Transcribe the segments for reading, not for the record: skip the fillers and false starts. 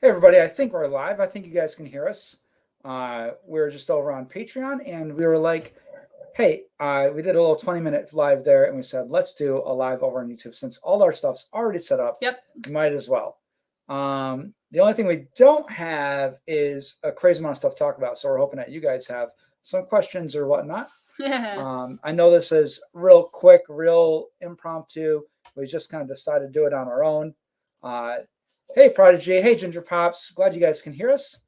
Hey everybody, I think we're live. I think you guys can hear us. We're just over on Patreon and we were like, hey, we did a little 20-minute live there and we said, let's do a live over on YouTube since all our stuff's already set up. Yep. We might as well. The only thing we don't have is a crazy amount of stuff to talk about. So we're hoping that you guys have some questions or whatnot. I know this is real quick, real impromptu. We just kind of decided to do it on our own. Hey, Prodigy. Hey, Ginger Pops. Glad you guys can hear us.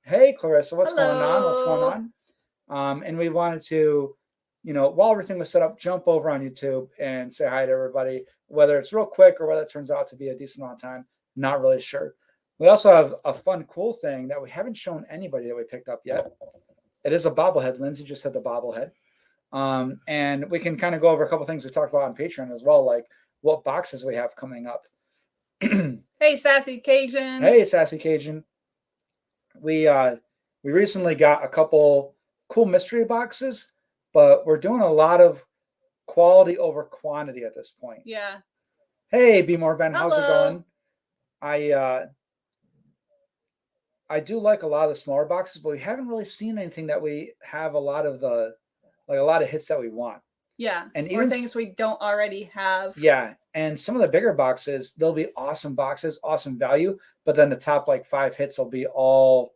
Hey, Clarissa. What's going on? What's going on? And we wanted to, while everything was set up, jump over on YouTube and say hi to everybody, whether it's real quick or whether it turns out to be a decent amount of time. Not really sure. We also have a fun, cool thing that we haven't shown anybody that we picked up yet. It is a bobblehead. Lindsay just said the bobblehead. And we can kind of go over a couple things we talked about on Patreon as well, like what boxes we have coming up. Hey, Sassy Cajun. Hey, Sassy Cajun. We recently got a couple cool mystery boxes, but we're doing a lot of quality over quantity at this point. Yeah. Hey, Be More Ben, how's it Hello. going? I do like a lot of the smaller boxes, but we haven't really seen anything that we have a lot of hits that we want. Yeah. And or things we don't already have. Yeah. And some of the bigger boxes, they'll be awesome boxes, awesome value, but then the top like 5 hits will be all,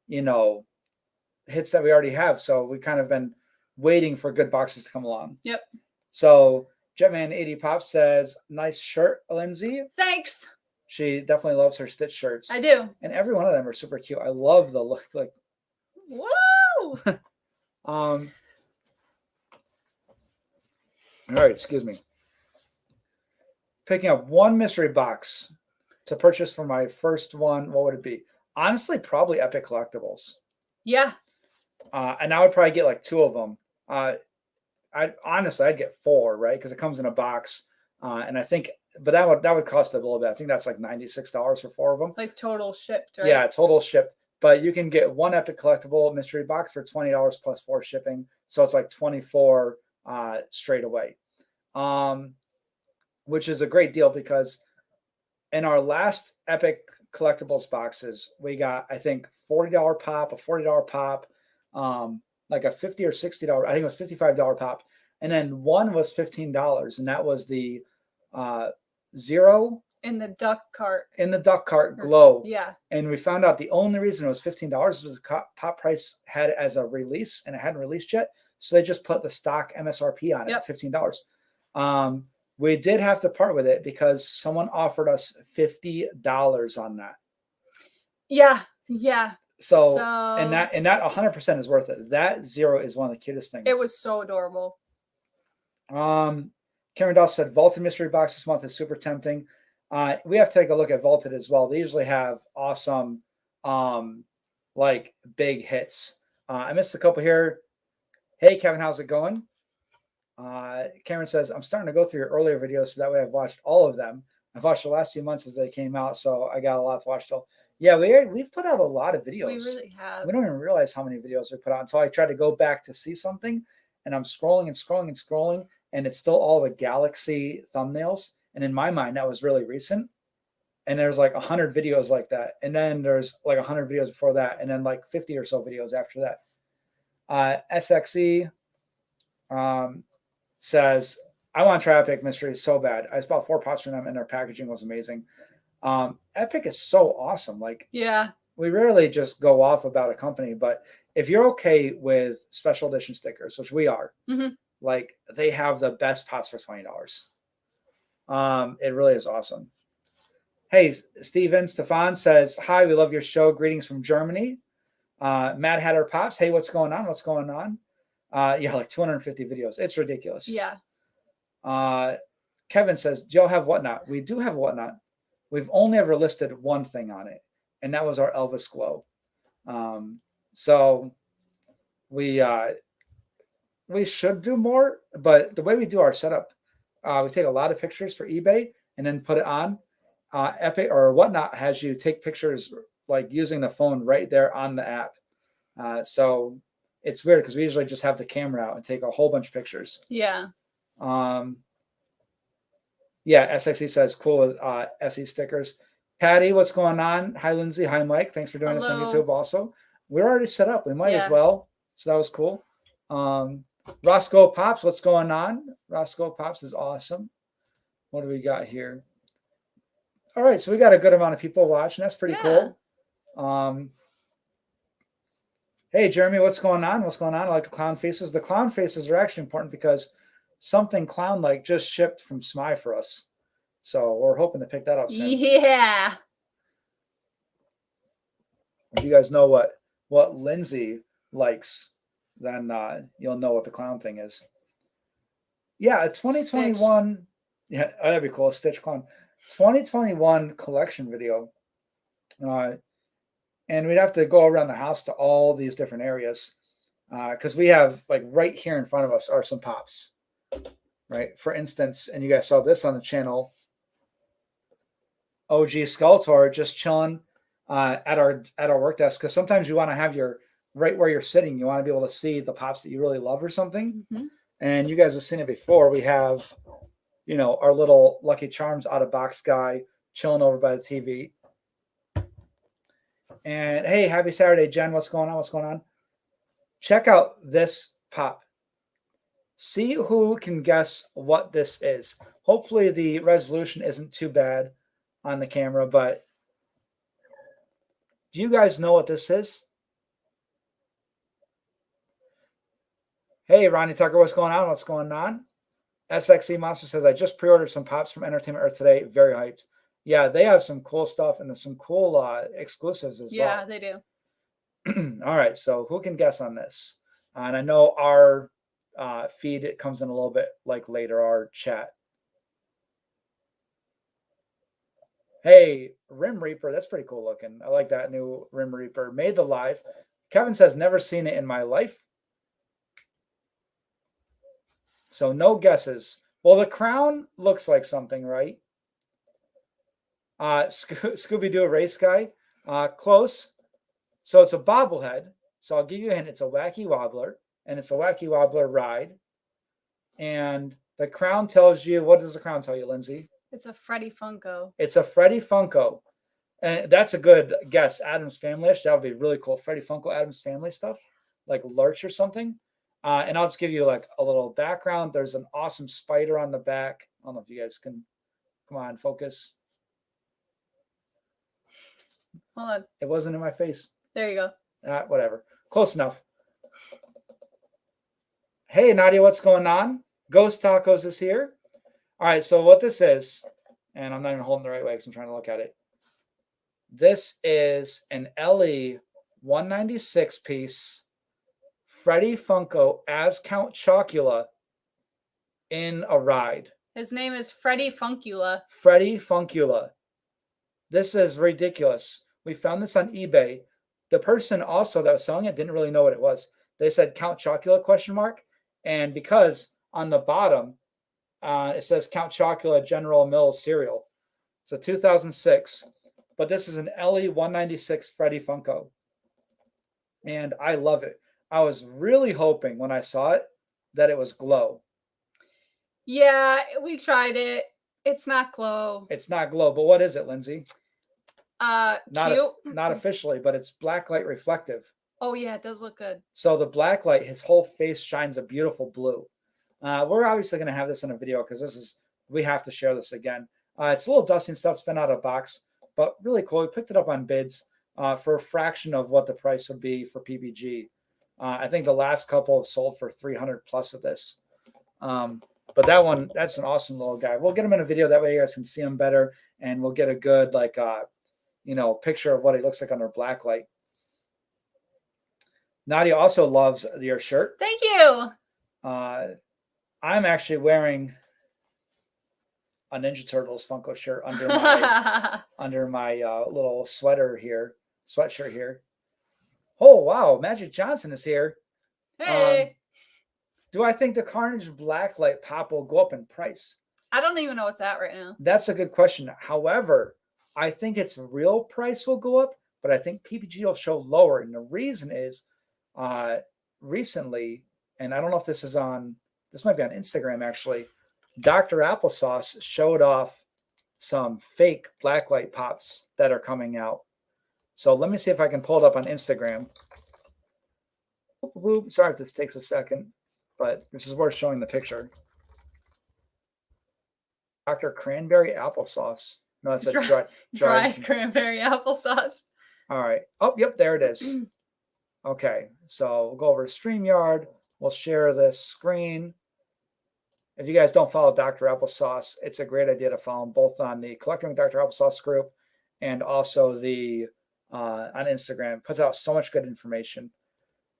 hits that we already have. So we kind of been waiting for good boxes to come along. Yep. So Jetman80 Pop says, nice shirt, Lindsay. Thanks. She definitely loves her Stitch shirts. I do. And every one of them are super cute. I love the look. Like, whoa. All right, excuse me. Picking up one mystery box to purchase for my first one. What would it be? Honestly, probably Epic Collectibles. Yeah. And I would probably get like 2 of them. I'd get 4, right? Because it comes in a box. And I think, but that would cost a little bit. I think that's like $96 for 4 of them. Like total shipped, right? Yeah, total shipped. But you can get one Epic Collectible mystery box for $20 plus 4 shipping. So it's like 24 straight away. Which is a great deal because in our last Epic Collectibles boxes, we got, I think, $40 pop, a $40 pop, like a $50 or $60, I think it was $55 pop. And then one was $15, and that was the Zero in the duck cart. In the duck cart glow. Yeah. And we found out the only reason it was $15 was the pop price had it as a release and it hadn't released yet. So they just put the stock MSRP on it at $15. We did have to part with it because someone offered us $50 on that. Yeah. Yeah. So and that 100% is worth it. That Zero is one of the cutest things. It was so adorable. Karen Doss said Vaulted mystery box this month is super tempting. We have to take a look at Vaulted as well. They usually have awesome like big hits. I missed a couple here. Hey Kevin, how's it going? Cameron says, I'm starting to go through your earlier videos so that way I've watched all of them. I've watched the last few months as they came out, so I got a lot to watch still. Yeah, we've put out a lot of videos. We really have. We don't even realize how many videos we put out until I try to go back to see something, and I'm scrolling and scrolling and scrolling, and it's still all the Galaxy thumbnails. And in my mind, that was really recent. And there's like 100 videos like that. And then there's like 100 videos before that, and then like 50 or so videos after that. SXE says, I want to try Epic Mystery so bad. I just bought 4 pots from them and their packaging was amazing. Epic is so awesome. Like, yeah, we rarely just go off about a company, but if you're okay with special edition stickers, which we are, like they have the best pots for $20. It really is awesome. Hey, Stefan says, hi, we love your show. Greetings from Germany. Mad Hatter Pops. Hey, what's going on? What's going on? Yeah, like 250 videos. It's ridiculous. Yeah. Kevin says, do y'all have Whatnot? We do have Whatnot. We've only ever listed one thing on it, and that was our Elvis glow. So we should do more, but the way we do our setup, we take a lot of pictures for eBay and then put it on. Epic or Whatnot has you take pictures like using the phone right there on the app. So it's weird because we usually just have the camera out and take a whole bunch of pictures. Yeah. Yeah, SXE says cool with SE stickers. Patty, what's going on? Hi, Lindsay. Hi, Mike. Thanks for doing this on Hello. YouTube also. We're already set up. We might as Yeah. well. So that was cool. Roscoe Pops, what's going on? Roscoe Pops is awesome. What do we got here? All right, so we got a good amount of people watching. That's pretty Yeah. cool. Hey, Jeremy, what's going on? What's going on? I like the clown faces. The clown faces are actually important because something clown-like just shipped from SMI for us. So we're hoping to pick that up soon. Yeah. If you guys know what Lindsay likes, then you'll know what the clown thing is. Yeah, a 2021. Stitch. Yeah, that'd be cool. A Stitch clown. 2021 collection video. And we'd have to go around the house to all these different areas because we have, like, right here in front of us are some pops, right? For instance, and you guys saw this on the channel, OG Skeletor just chilling at our work desk, because sometimes you want to have your right where you're sitting. You want to be able to see the pops that you really love or something. Mm-hmm. And you guys have seen it before. We have, our little Lucky Charms out of box guy chilling over by the TV. And hey, happy Saturday, Jen. What's going on? What's going on? Check out this pop. See who can guess what this is. Hopefully the resolution isn't too bad on the camera, but do you guys know what this is? Hey, Ronnie Tucker, what's going on? What's going on? SXE Monster says, I just pre-ordered some pops from Entertainment Earth today. Very hyped. Yeah, they have some cool stuff and some cool exclusives as well. Yeah, they do. All right, so who can guess on this? And I know our feed, it comes in a little bit like later, our chat. Hey, Rim Reaper, that's pretty cool looking. I like that new Rim Reaper. Made the live. Kevin says, never seen it in my life. So no guesses. Well, the crown looks like something, right? Scooby-Doo race guy. Close. So it's a bobblehead. So I'll give you a hint. It's a wacky wobbler, and it's a wacky wobbler ride. And the crown tells you, what does the crown tell you, Lindsay? It's a Freddy Funko. It's a Freddy Funko. And that's a good guess. Addams Family-ish. That would be really cool. Freddy Funko, Addams Family stuff, like Lurch or something. And I'll just give you like a little background. There's an awesome spider on the back. I don't know if you guys can, come on, focus. Hold on. It wasn't in my face. There you go. Whatever. Close enough. Hey, Nadia, what's going on? Ghost Tacos is here. All right, so what this is, and I'm not even holding the right way because I'm trying to look at it. This is an LE 196 piece Freddy Funko as Count Chocula in a ride. His name is Freddy Funkula. Freddy Funkula. This is ridiculous. We found this on eBay. The person also that was selling it didn't really know what it was. They said Count Chocula ? And because on the bottom it says Count Chocula General Mills cereal. So 2006. But this is an LE 196 Freddy Funko. And I love it. I was really hoping when I saw it that it was glow. Yeah, we tried it. It's not glow. It's not glow, but what is it, Lindsay? Not officially, but it's blacklight reflective. Oh yeah, it does look good. So the blacklight, his whole face shines a beautiful blue. We're obviously going to have this in a video because we have to share this again. It's a little dusty and stuff. It's been out of box, but really cool. We picked it up on bids for a fraction of what the price would be for PPG. I think the last couple have sold for 300 plus of this. But that one, that's an awesome little guy. We'll get him in a video. That way you guys can see him better. And we'll get a good, picture of what he looks like under black light. Nadia also loves your shirt. Thank you. I'm actually wearing a Ninja Turtles Funko shirt under my little sweatshirt here. Oh, wow. Magic Johnson is here. Hey. Do I think the Carnage Blacklight pop will go up in price? I don't even know what's at right now. That's a good question. However, I think its real price will go up, but I think PPG will show lower. And the reason is recently, and I don't know if this might be on Instagram actually, Dr. Applesauce showed off some fake blacklight pops that are coming out. So let me see if I can pull it up on Instagram. Sorry if this takes a second, but this is worth showing the picture. Dr. Cranberry applesauce. No, it's a dry cranberry applesauce. All right. Oh, yep, there it is. Okay, so we'll go over to StreamYard. We'll share this screen. If you guys don't follow Dr. Applesauce, it's a great idea to follow him both on the Collecting Dr. Applesauce group and also the on Instagram. Puts out so much good information.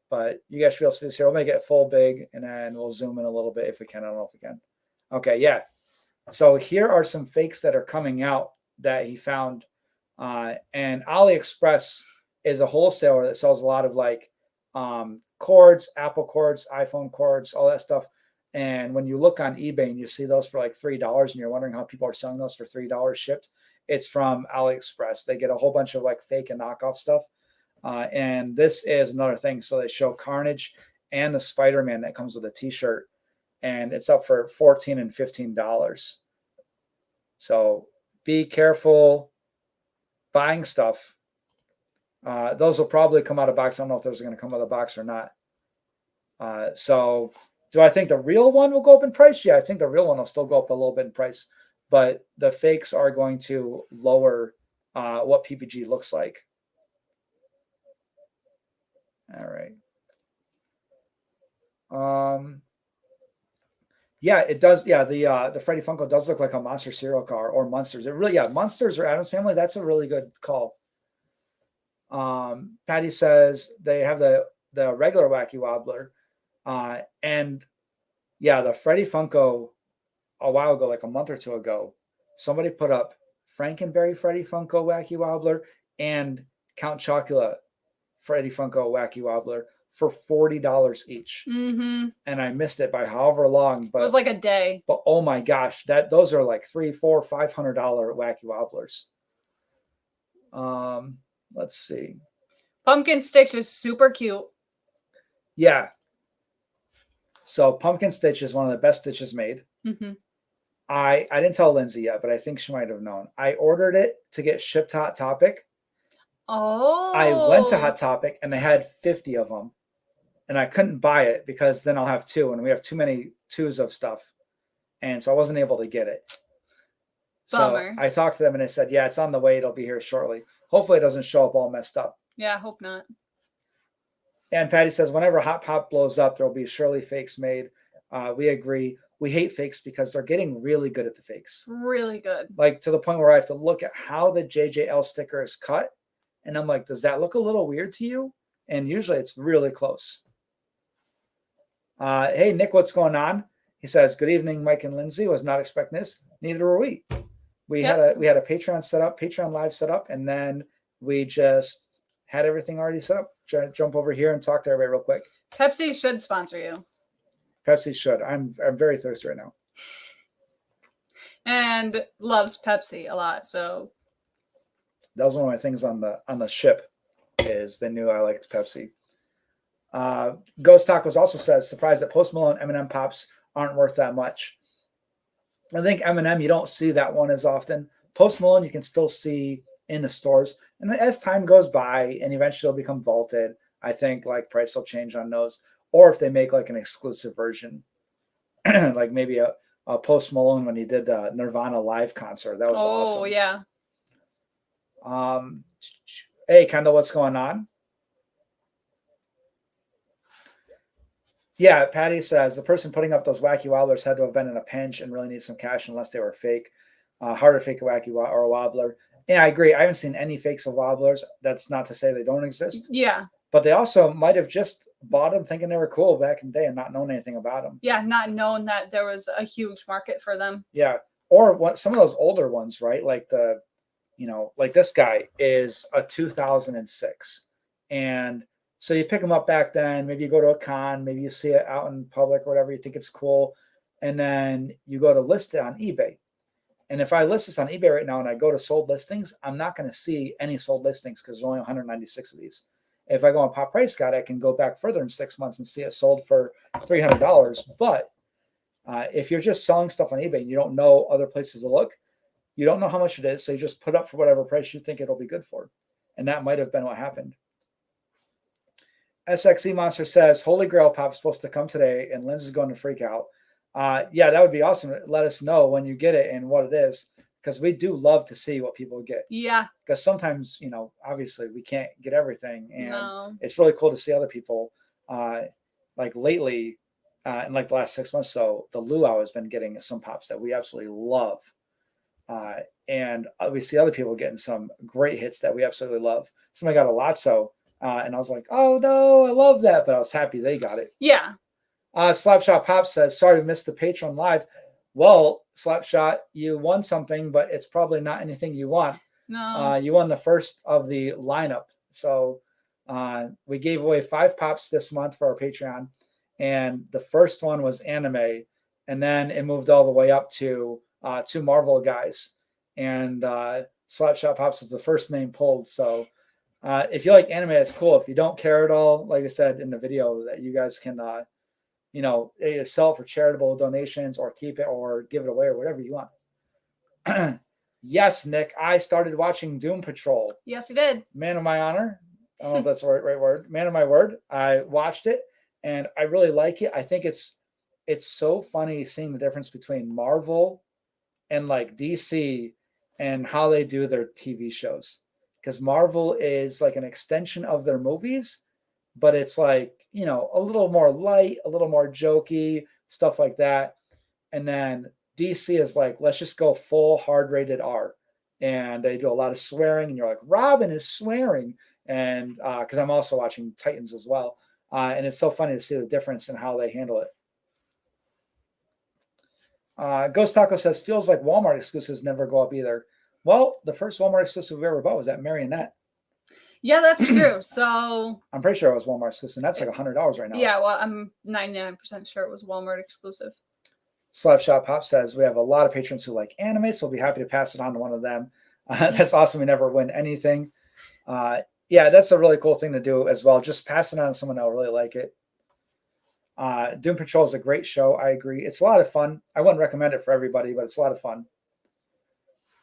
But you guys should be able to see this here. We'll make it full big, and then we'll zoom in a little bit if we can. I don't know if we can. Okay, yeah. So here are some fakes that are coming out that he found. And AliExpress is a wholesaler that sells a lot of like cords, Apple cords, iPhone cords, all that stuff. And when you look on eBay and you see those for like $3 and you're wondering how people are selling those for $3 shipped, it's from AliExpress. They get a whole bunch of like fake and knockoff stuff. And this is another thing. So they show Carnage and the Spider-Man that comes with a t-shirt, and it's up for $14 and $15. So be careful buying stuff. Those will probably come out of box. I don't know if those are going to come out of the box or not. So do I think the real one will go up in price? Yeah, I think the real one will still go up a little bit in price, but the fakes are going to lower what PPG looks like. All right. Yeah, it does. Yeah, the Freddy Funko does look like a Monster cereal car or Munsters. It really, yeah, Munsters or Addams Family. That's a really good call. Patty says they have the regular Wacky Wobbler, and yeah, the Freddy Funko a while ago, like a month or two ago, somebody put up Frankenberry Freddy Funko Wacky Wobbler and Count Chocula Freddy Funko Wacky Wobbler for $40 each. And I missed it by however long, but it was like a day. But oh my gosh, those are like $300, $400, $500 Wacky Wobblers. Let's see. Pumpkin Stitch is super cute. Yeah. So Pumpkin Stitch is one of the best stitches made. I didn't tell Lindsay yet, but I think she might have known. I ordered it to get shipped to Hot Topic. Oh. I went to Hot Topic and they had 50 of them. And I couldn't buy it because then I'll have two, and we have too many twos of stuff. And so I wasn't able to get it. Bummer. So I talked to them and they said, yeah, it's on the way. It'll be here shortly. Hopefully it doesn't show up all messed up. Yeah, I hope not. And Patty says, whenever Hot Pop blows up, there'll be surely fakes made. We agree. We hate fakes because they're getting really good at the fakes. Really good. Like to the point where I have to look at how the JJL sticker is cut. And I'm like, does that look a little weird to you? And usually it's really close. Hey, Nick, what's going on? He says, good evening, Mike and Lindsay. Was not expecting this. Neither were we. We had a Patreon set up, Patreon live set up, and then we just had everything already set up. Jump over here and talk to everybody real quick. Pepsi should sponsor you. Pepsi should. I'm very thirsty right now. And loves Pepsi a lot. So that was one of my things on the ship is they knew I liked Pepsi. Ghost Tacos also says, surprised that Post Malone M&M Pops aren't worth that much. I think M&M, you don't see that one as often. Post Malone, you can still see in the stores. And as time goes by and eventually it'll become vaulted, I think like price will change on those. Or if they make like an exclusive version, like maybe a Post Malone when he did the Nirvana live concert. That was awesome. Oh, yeah. Hey, Kendall, what's going on? Yeah, Patty says the person putting up those Wacky Wobblers had to have been in a pinch and really need some cash unless they were fake. Hard to fake a Wacky or a Wobbler. Yeah, I agree. I haven't seen any fakes of Wobblers. That's not to say they don't exist. Yeah. But they also might have just bought them thinking they were cool back in the day and not known anything about them. Yeah, not knowing that there was a huge market for them. Yeah. Or some of those older ones, right? Like like this guy is a 2006. And so you pick them up back then, maybe you go to a con, maybe you see it out in public or whatever, you think it's cool. And then you go to list it on eBay. And if I list this on eBay right now and I go to sold listings, I'm not going to see any sold listings because there's only 196 of these. If I go on Pop Price Guide, I can go back further in 6 months and see it sold for $300. But if you're just selling stuff on eBay and you don't know other places to look, You don't know how much it is, so you just put up for whatever price you think it'll be good for. And that might have been what happened. SXE Monster says, Holy Grail Pop's supposed to come today, and Linz is going to freak out. Yeah, that would be awesome. Let us know when you get it and what it is, because we do love to see what people get. Yeah. Because sometimes, you know, obviously we can't get everything, and it's really cool to see other people. Like lately, in like the last 6 months, so the Luau has been getting some pops that we absolutely love. And we see other people getting some great hits that we absolutely love. Somebody got a Lotso, and I was like, oh no, I love that, but I was happy they got it. Yeah. Slapshot Pop says, sorry we missed the Patreon live. Well, Slapshot, you won something, but it's probably not anything you want. No. You won the first of the lineup. So we gave away 5 pops this month for our Patreon, and the first one was anime, and then it moved all the way up to 2 Marvel guys, and Slapshot Pops is the first name pulled. So if you like anime, it's cool. If you don't care at all, like I said in the video, that you guys can you know, either sell for charitable donations or keep it or give it away or whatever you want. Yes, Nick, I started watching Doom Patrol. Yes, you did. Man of my honor. I don't know if that's the right word. Man of my word. I watched it and I really like it. I think it's so funny seeing the difference between Marvel and like DC and how they do their TV shows. Because Marvel is like an extension of their movies, but it's like, you know, a little more light, a little more jokey, stuff like that. And then DC is like, let's just go full hard rated R. And they do a lot of swearing, and you're like, Robin is swearing. And because I'm also watching Titans as well. And it's so funny to see the difference in how they handle it. Ghost Taco says, feels like Walmart exclusives never go up either. Well, the first Walmart exclusive we ever bought was that Marionette. Yeah, that's true. So I'm pretty sure it was Walmart exclusive. That's like $100 right now. Yeah, well, I'm 99% sure it was Walmart exclusive. Slapshot Pop says, we have a lot of patrons who like anime, so we'll be happy to pass it on to one of them. That's awesome. We never win anything. Yeah, that's a really cool thing to do as well. Just pass it on to someone that will really like it. Doom Patrol is a great show. I agree. It's a lot of fun. I wouldn't recommend it for everybody, but it's a lot of fun.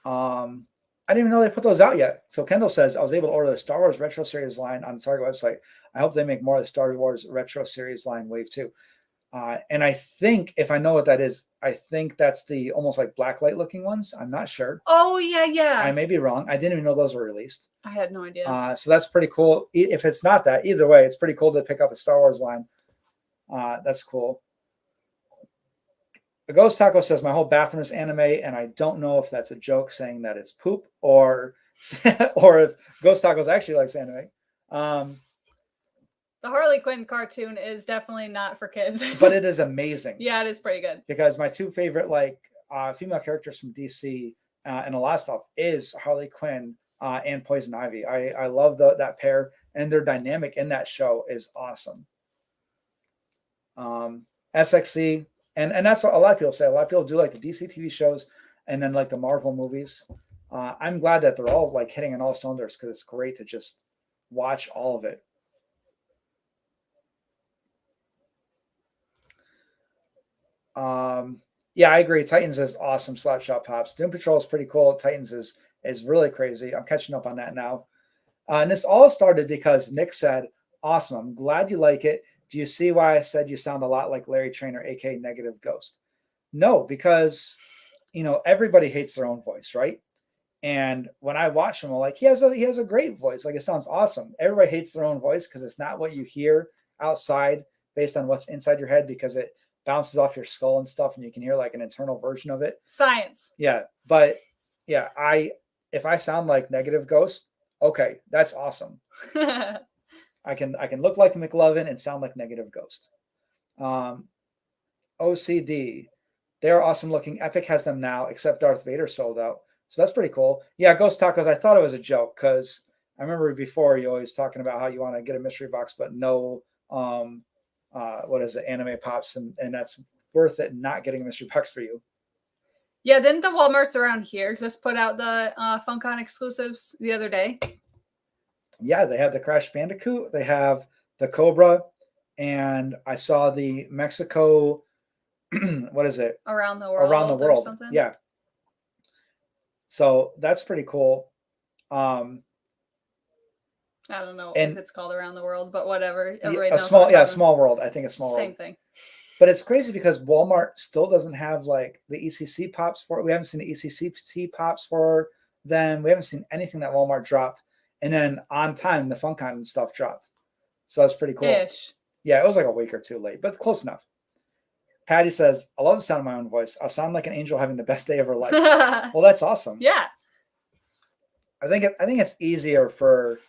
I didn't even know they put those out yet. So Kendall says, I was able to order the Star Wars Retro Series line on the Target website. I hope they make more of the Star Wars Retro Series line Wave 2. And I think, if I know what that is, I think that's the almost like blacklight looking ones. I'm not sure. Oh, yeah. I may be wrong. I didn't even know those were released. I had no idea. So that's pretty cool. If it's not that, either way, it's pretty cool to pick up a Star Wars line. That's cool. The Ghost Taco says, my whole bathroom is anime, and I don't know if that's a joke saying that it's poop or if Ghost Tacos actually likes anime. The Harley Quinn cartoon is definitely not for kids. But it is amazing. Yeah, it is pretty good. Because my 2 favorite female characters from DC and a lot of stuff is Harley Quinn and Poison Ivy. I love that pair, and their dynamic in that show is awesome. SXC, and that's what a lot of people say. A lot of people do like the DC TV shows and then like the Marvel movies. I'm glad that they're all like hitting on all cylinders, because it's great to just watch all of it. Yeah, I agree. Titans is awesome. Slapshot Pops. Doom Patrol is pretty cool. Titans is really crazy. I'm catching up on that now. And this all started because Nick said, awesome. I'm glad you like it. Do you see why I said you sound a lot like Larry Trainer, aka Negative Ghost? No, because, you know, everybody hates their own voice, right? And when I watch him, I'm like, he has a great voice. Like, it sounds awesome. Everybody hates their own voice because it's not what you hear outside based on what's inside your head, because it bounces off your skull and stuff, and you can hear like an internal version of it. Science. Yeah. But yeah, if I sound like Negative Ghost, okay, that's awesome. I can look like McLovin and sound like Negative Ghost. OCD, they're awesome looking. Epic has them now, except Darth Vader sold out. So that's pretty cool. Yeah, Ghost Tacos, I thought it was a joke, because I remember before you always talking about how you want to get a mystery box, but no, what is it, anime pops, and that's worth it not getting a mystery box for you. Yeah, didn't the Walmarts around here just put out the FunCon exclusives the other day? Yeah, they have the Crash Bandicoot, they have the Cobra, and I saw the Mexico, what is it? Around the World. Around the World. Or something? Yeah. So that's pretty cool. I don't know and if it's called around the world, but whatever. Everybody a knows what small, we're yeah, talking small world. I think it's small Same world. thing. But it's crazy because Walmart still doesn't have like the ECC pops for it. We haven't seen the ECC pops for them. We haven't seen anything that Walmart dropped. And then on time, the Funcon stuff dropped. So that's pretty cool. Ish. Yeah, it was like a week or two late, but close enough. Patty says, I love the sound of my own voice. I'll sound like an angel having the best day of her life. Well, that's awesome. Yeah. I think it's easier for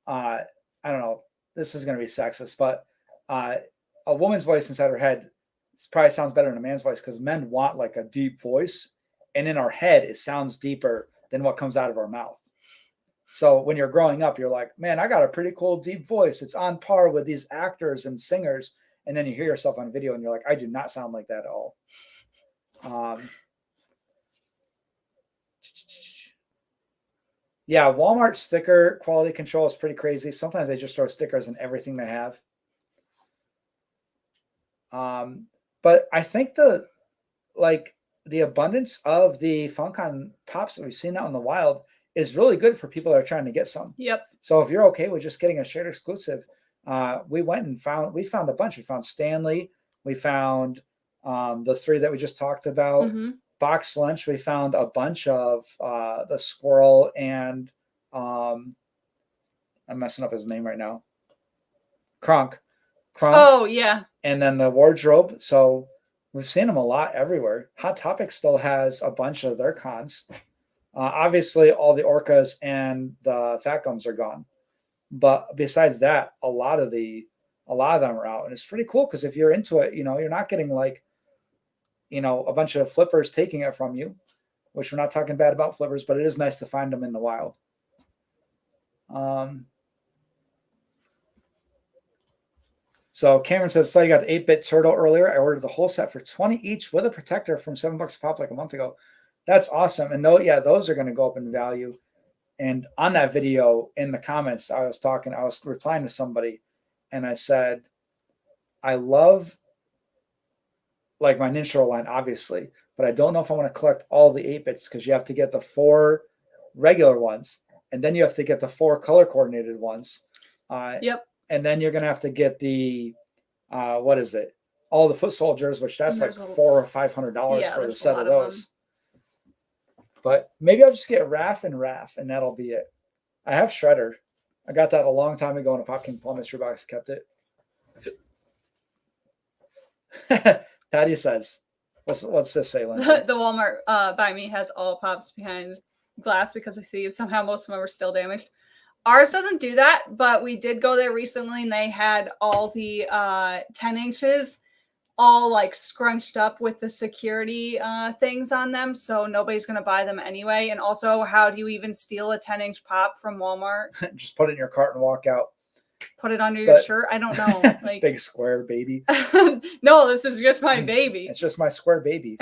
I don't know, this is gonna be sexist, but a woman's voice inside her head probably sounds better than a man's voice because men want like a deep voice, and in our head it sounds deeper than what comes out of our mouth. So when you're growing up, you're like, man, I got a pretty cool deep voice. It's on par with these actors and singers. And then you hear yourself on video and you're like, I do not sound like that at all. Yeah, Walmart sticker quality control is pretty crazy. Sometimes they just throw stickers in everything they have. But I think the abundance of the Funcon pops that we've seen out in the wild is really good for people that are trying to get some. Yep. So if you're okay with just getting a shared exclusive, we went and found a bunch. We found Stanley. We found the three that we just talked about. Mm-hmm. Box lunch. We found a bunch of the squirrel and I'm messing up his name right now. Kronk. Oh yeah. And then the wardrobe. So we've seen them a lot everywhere. Hot Topic still has a bunch of their cons. Obviously, all the orcas and the fat gums are gone. But besides that, a lot of them are out, and it's pretty cool because if you're into it, you're not getting like, a bunch of flippers taking it from you, which we're not talking bad about flippers, but it is nice to find them in the wild. So Cameron says, so you got the 8-bit turtle earlier. I ordered the whole set for 20 each with a protector from $7 a pop like a month ago. That's awesome. And those are going to go up in value. And on that video in the comments, I was replying to somebody and I said, I love like my Ninja Turtle line, obviously, but I don't know if I want to collect all the 8-bits because you have to get the 4 regular ones and then you have to get the 4 color coordinated ones. Yep. And then you're going to have to get the, what is it? All the foot soldiers, which that's like $400 or $500 for the set of those. But maybe I'll just get Raph, and that'll be it. I have Shredder. I got that a long time ago in a Pop King Paul mystery box. Kept it. Patty says, what's this say, Lindsay? The Walmart by me has all pops behind glass because I see somehow most of them are still damaged. Ours doesn't do that, but we did go there recently and they had all the 10 inches all like scrunched up with the security things on them. So nobody's going to buy them anyway. And also, how do you even steal a 10-inch pop from Walmart? Just put it in your cart and walk out. Put it under your shirt? I don't know. Like big square baby. No, this is just my baby. It's just my square baby.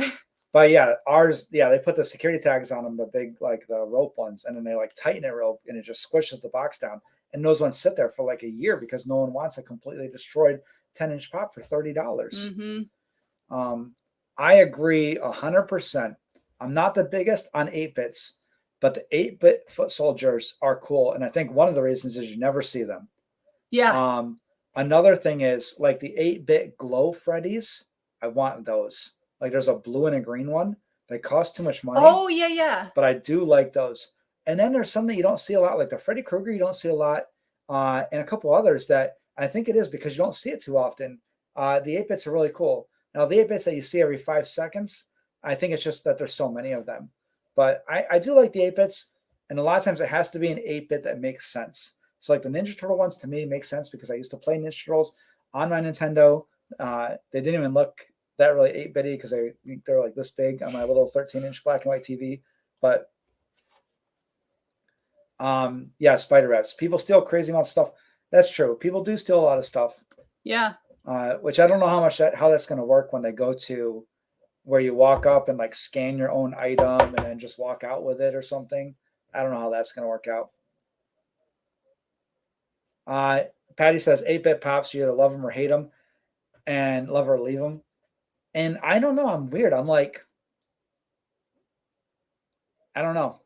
But yeah, ours, they put the security tags on them, the big, like the rope ones, and then they like tighten it rope and it just squishes the box down. And those ones sit there for like a year because no one wants a completely destroyed 10-inch pop for $30. Mm-hmm. I agree 100%. I'm not the biggest on 8-bits, but the 8-bit foot soldiers are cool. And I think one of the reasons is you never see them. Yeah. Another thing is like the 8-bit glow Freddies. I want those. Like there's a blue and a green one. They cost too much money. Oh, yeah. But I do like those. And then there's some that you don't see a lot, like the Freddy Krueger you don't see a lot, and a couple others that I think it is because you don't see it too often. The 8-bits are really cool. Now, the 8-bits that you see every 5 seconds, I think it's just that there's so many of them. But I do like the 8-bits, and a lot of times it has to be an 8-bit that makes sense. So like the Ninja Turtle ones to me make sense because I used to play Ninja Turtles on my Nintendo. They didn't even look that really 8-bitty because they're like this big on my little 13-inch black and white TV. But Spider Rats. People steal crazy amounts of stuff. That's true. People do steal a lot of stuff. Yeah. Which I don't know how that's going to work when they go to where you walk up and like scan your own item and then just walk out with it or something. I don't know how that's going to work out. Patty says 8-bit pops, you either love them or hate them, and love or leave them. And I don't know. I'm weird. I'm like, I don't know.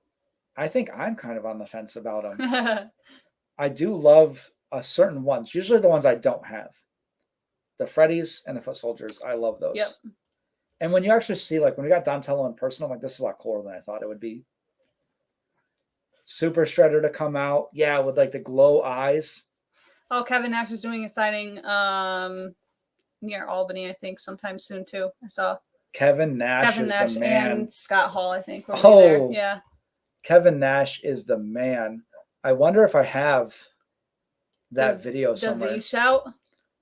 I think I'm kind of on the fence about them. I do love certain ones, usually the ones I don't have. The Freddies and the Foot Soldiers, I love those. Yep. And when you actually see, like, when we got Donatello in person, I'm like, this is a lot cooler than I thought it would be. Super Shredder to come out. Yeah, with, like, the glow eyes. Oh, Kevin Nash is doing a signing near Albany, I think, sometime soon, too. I saw Kevin Nash Kevin is Nash the man. and Scott Hall, I think, will be Oh, there. Yeah. Kevin Nash is the man. I wonder if I have that video somewhere. The V-Shout?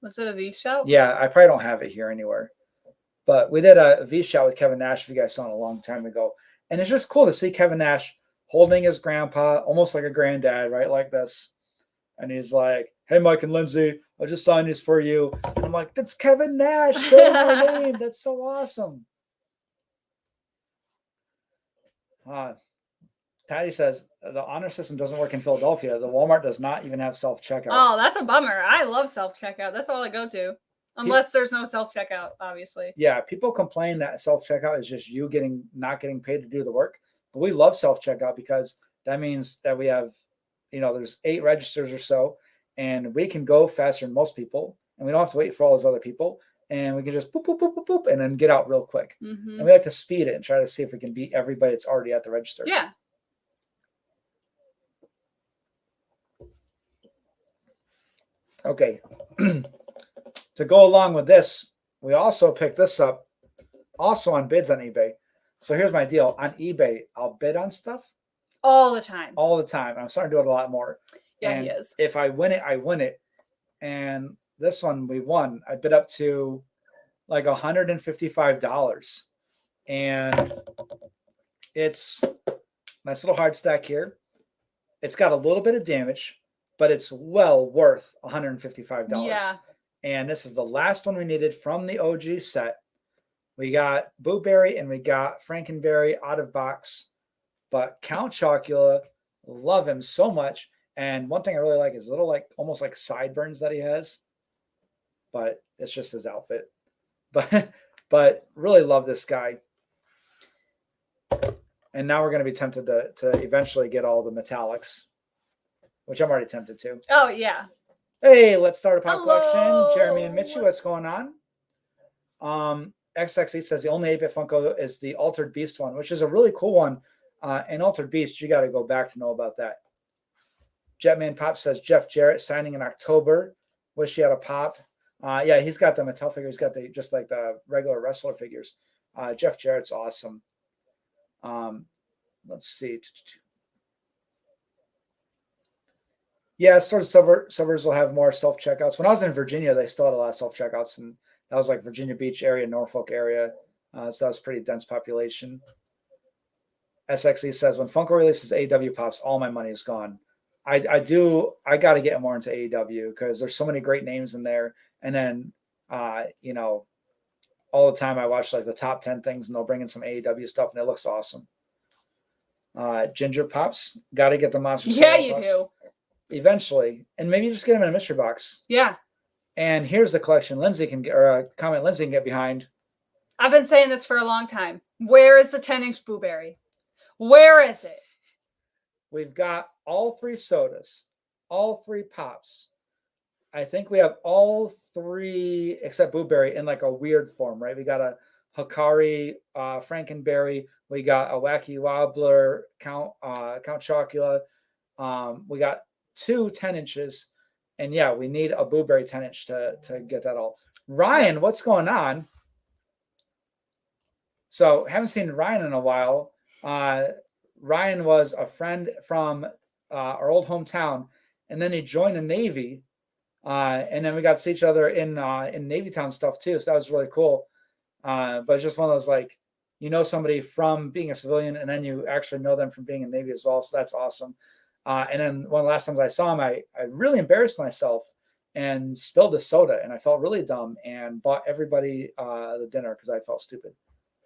Was it a V-Shout? Yeah, I probably don't have it here anywhere. But we did a V-Shout with Kevin Nash, if you guys saw it a long time ago. And it's just cool to see Kevin Nash holding his grandpa, almost like a granddad, right? Like this. And he's like, hey, Mike and Lindsay, I just signed this for you. And I'm like, that's Kevin Nash saying our name. That's so awesome. Patty says the honor system doesn't work in Philadelphia. The Walmart does not even have self-checkout. Oh, that's a bummer. I love self-checkout. That's all I go to. Unless there's no self-checkout, obviously. Yeah, people complain that self-checkout is just you not getting paid to do the work. But we love self-checkout because that means that we have, there's 8 registers or so, and we can go faster than most people, and we don't have to wait for all those other people, and we can just boop, boop, boop, boop, boop, and then get out real quick. Mm-hmm. And we like to speed it and try to see if we can beat everybody that's already at the register. Yeah. Okay. To go along with this, we also picked this up also on bids on eBay. So here's my deal. On eBay, I'll bid on stuff. All the time. All the time. I'm starting to do it a lot more. Yeah, and he is. If I win it, I win it. And this one we won. I bid up to like $155. And it's nice little hard stack here. It's got a little bit of damage, but it's well worth $155. Yeah. And this is the last one we needed from the OG set. We got Boo Berry and we got Frankenberry out of box. But Count Chocula, love him so much. And one thing I really like is little, like, almost like sideburns that he has. But it's just his outfit. But really love this guy. And now we're going to be tempted to eventually get all the metallics, which I'm already tempted to. Oh, yeah. Hey, let's start a pop Hello. collection. Jeremy and Mitchie, what's going on? XXE says the only 8-bit Funko is the Altered Beast one, which is a really cool one. And Altered Beast, you got to go back to know about that. Jetman Pop says Jeff Jarrett signing in October. Wish he had a pop. Yeah, he's got the Mattel figures. He's got just like the regular wrestler figures. Jeff Jarrett's awesome. Let's see. Yeah, stores suburbs will have more self-checkouts. When I was in Virginia, they still had a lot of self-checkouts, and that was like Virginia Beach area, Norfolk area. So that was pretty dense population. SXE says, when Funko releases AEW pops, all my money is gone. I got to get more into AEW because there's so many great names in there. And then, all the time I watch like the top 10 things and they'll bring in some AEW stuff and it looks awesome. Ginger Pops, got to get the Monster. Yeah, you Pops. do. Eventually. And maybe just get them in a mystery box. Yeah. And here's the collection Lindsay can get, or a comment Lindsay can get behind. I've been saying this for a long time. Where is the 10-inch Boo Berry? Where is it? We've got all 3 sodas, all 3 pops. I think we have all 3 except Boo Berry in like a weird form, right? We got a Hikari, Frankenberry. We got a Wacky Wobbler, Count Chocula. We got 2 10-inches. And yeah, we need a Boo Berry 10-inch to get that all. Ryan, what's going on? So haven't seen Ryan in a while. Ryan was a friend from our old hometown, and then he joined the Navy, and then we got to see each other in Navy Town stuff too. So that was really cool. But it's just one of those, like, somebody from being a civilian, and then you actually know them from being in Navy as well. So that's awesome. And then one of the last times I saw him, I really embarrassed myself and spilled a soda, and I felt really dumb and bought everybody the dinner because I felt stupid.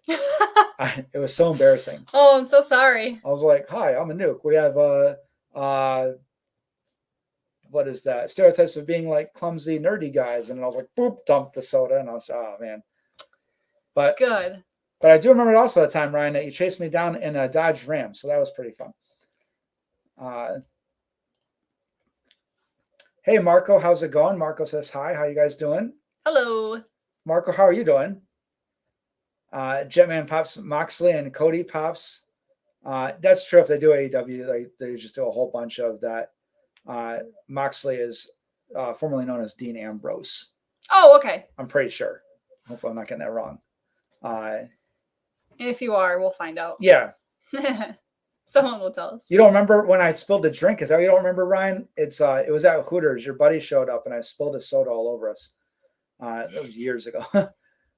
It was so embarrassing. Oh, I'm so sorry. I was like, hi, I'm a nuke. We have what is that? Stereotypes of being like clumsy, nerdy guys. And I was like, boop, dumped the soda. And I was, oh man. But good. But I do remember also that time, Ryan, that you chased me down in a Dodge Ram. So that was pretty fun. Hey, Marco, how's it going? Marco says hi. How you guys doing? Hello. Marco, how are you doing? Jetman pops Moxley and Cody pops. That's true. If they do AEW, they just do a whole bunch of that. Moxley is formerly known as Dean Ambrose. Oh, okay. I'm pretty sure. Hopefully I'm not getting that wrong. If you are, we'll find out. Yeah. Someone will tell us. You don't remember when I spilled the drink? Is that what you don't remember, Ryan? It was at Hooters. Your buddy showed up and I spilled his soda all over us. That was years ago.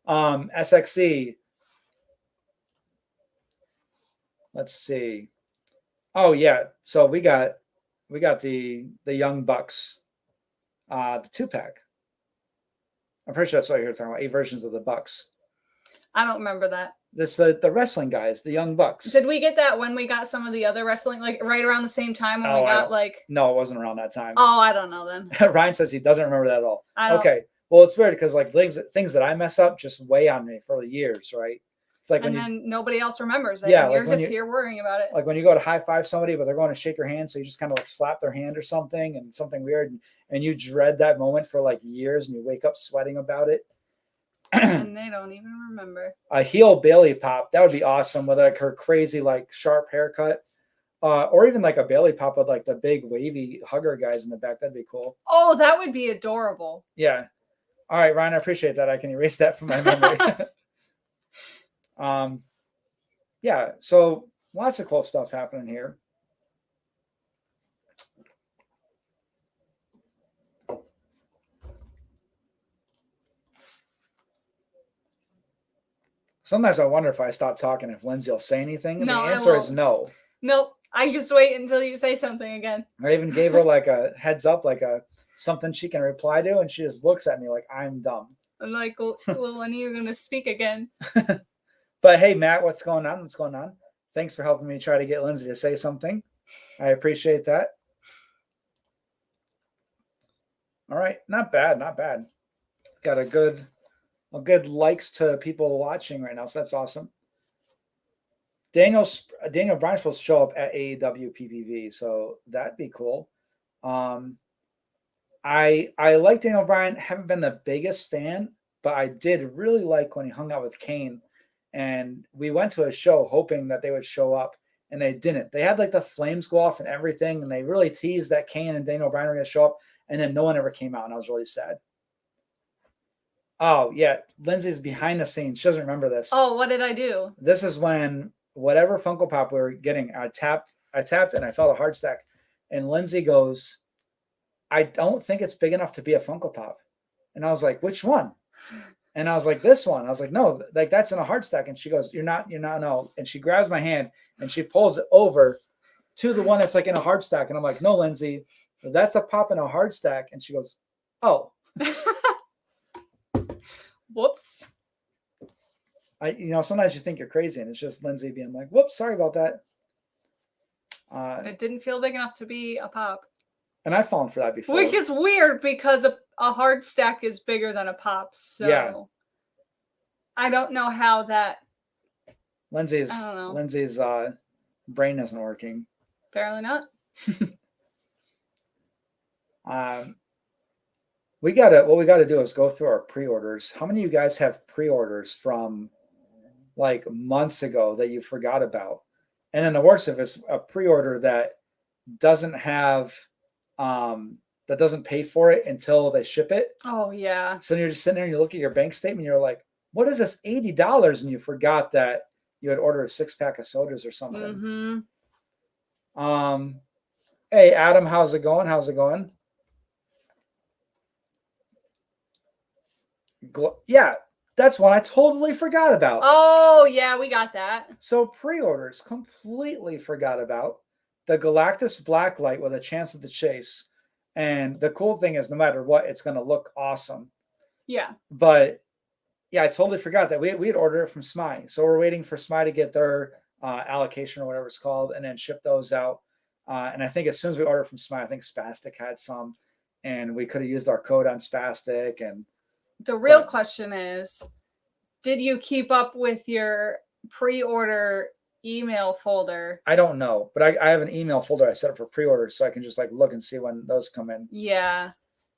SXE. Let's see. Oh yeah. So we got the Young Bucks, the 2-pack. I'm pretty sure that's what you're talking about. 8 versions of the Bucks. I don't remember that. That's the wrestling guys, the Young Bucks. Did we get that when we got some of the other wrestling, like right around the same time when we got like? No, it wasn't around that time. Oh, I don't know then. Ryan says he doesn't remember that at all. Okay. Well, it's weird because like things that I mess up just weigh on me for years, right? It's like then nobody else remembers it. Yeah, you're just here worrying about it. Like when you go to high five somebody, but they're going to shake your hand, so you just kind of like slap their hand or something, and something weird, and you dread that moment for like years, and you wake up sweating about it. And they don't even remember. A heel Bailey pop, that would be awesome with like her crazy like sharp haircut, or even like a Bailey pop with like the big wavy hugger guys in the back. That'd be cool. Oh, that would be adorable. Yeah. All right, Ryan, I appreciate that. I can erase that from my memory. Yeah, so lots of cool stuff happening here. Sometimes I wonder if I stop talking, if Lindsay will say anything. And the answer is no. Nope. I just wait until you say something again. I even gave her like a heads up, like something she can reply to, and she just looks at me like I'm dumb. I'm like, well when are you going to speak again? But hey, Matt, what's going on? What's going on? Thanks for helping me try to get Lindsay to say something. I appreciate that. All right, not bad, not bad. Got a good likes to people watching right now, so that's awesome. Daniel Bryan's supposed to show up at AEW PPV, so that'd be cool. I like Daniel Bryan. Haven't been the biggest fan, but I did really like when he hung out with Kane. And we went to a show hoping that they would show up, and they didn't. They had like the flames go off and everything, and they really teased that Kane and Daniel Bryan were going to show up, and then no one ever came out, and I was really sad. Oh, yeah. Lindsay's behind the scenes. She doesn't remember this. Oh, what did I do? This is when whatever Funko Pop we were getting, I tapped and I felt a hard stack. And Lindsay goes, I don't think it's big enough to be a Funko Pop. And I was like, which one? And I was like, this one. I was like, no, like that's in a hard stack. And she goes, you're not, no. And she grabs my hand and she pulls it over to the one that's like in a hard stack. And I'm like, no, Lindsay, that's a pop in a hard stack. And she goes, oh. Whoops. Sometimes you think you're crazy, and it's just Lindsay being like, whoops, sorry about that. It didn't feel big enough to be a pop. And I've fallen for that before. Which is weird because a hard stack is bigger than a pop. So yeah. I don't know how that. Lindsay's brain isn't working. Apparently not. What we gotta do is go through our pre-orders. How many of you guys have pre-orders from like months ago that you forgot about? And then the worst of it's a pre-order that doesn't have that doesn't pay for it until they ship it. Oh yeah. So you're just sitting there and you look at your bank statement, you're like, what is this $80? And you forgot that you had ordered a 6-pack of sodas or something. Mm-hmm. Hey Adam, how's it going? Yeah, that's one I totally forgot about. Oh, yeah, we got that. So pre-orders, completely forgot about. The Galactus Blacklight with a chance at the chase. And the cool thing is, no matter what, it's going to look awesome. Yeah. But, yeah, I totally forgot that we had ordered it from SMI. So we're waiting for SMI to get their allocation or whatever it's called and then ship those out. And I think as soon as we order from SMI, I think Spastic had some. And we could have used our code on Spastic. And the real question is, Did you keep up with your pre-order email folder? I don't know, but I have an email folder I set up for pre-orders, so I can just like look and see when those come in. Yeah.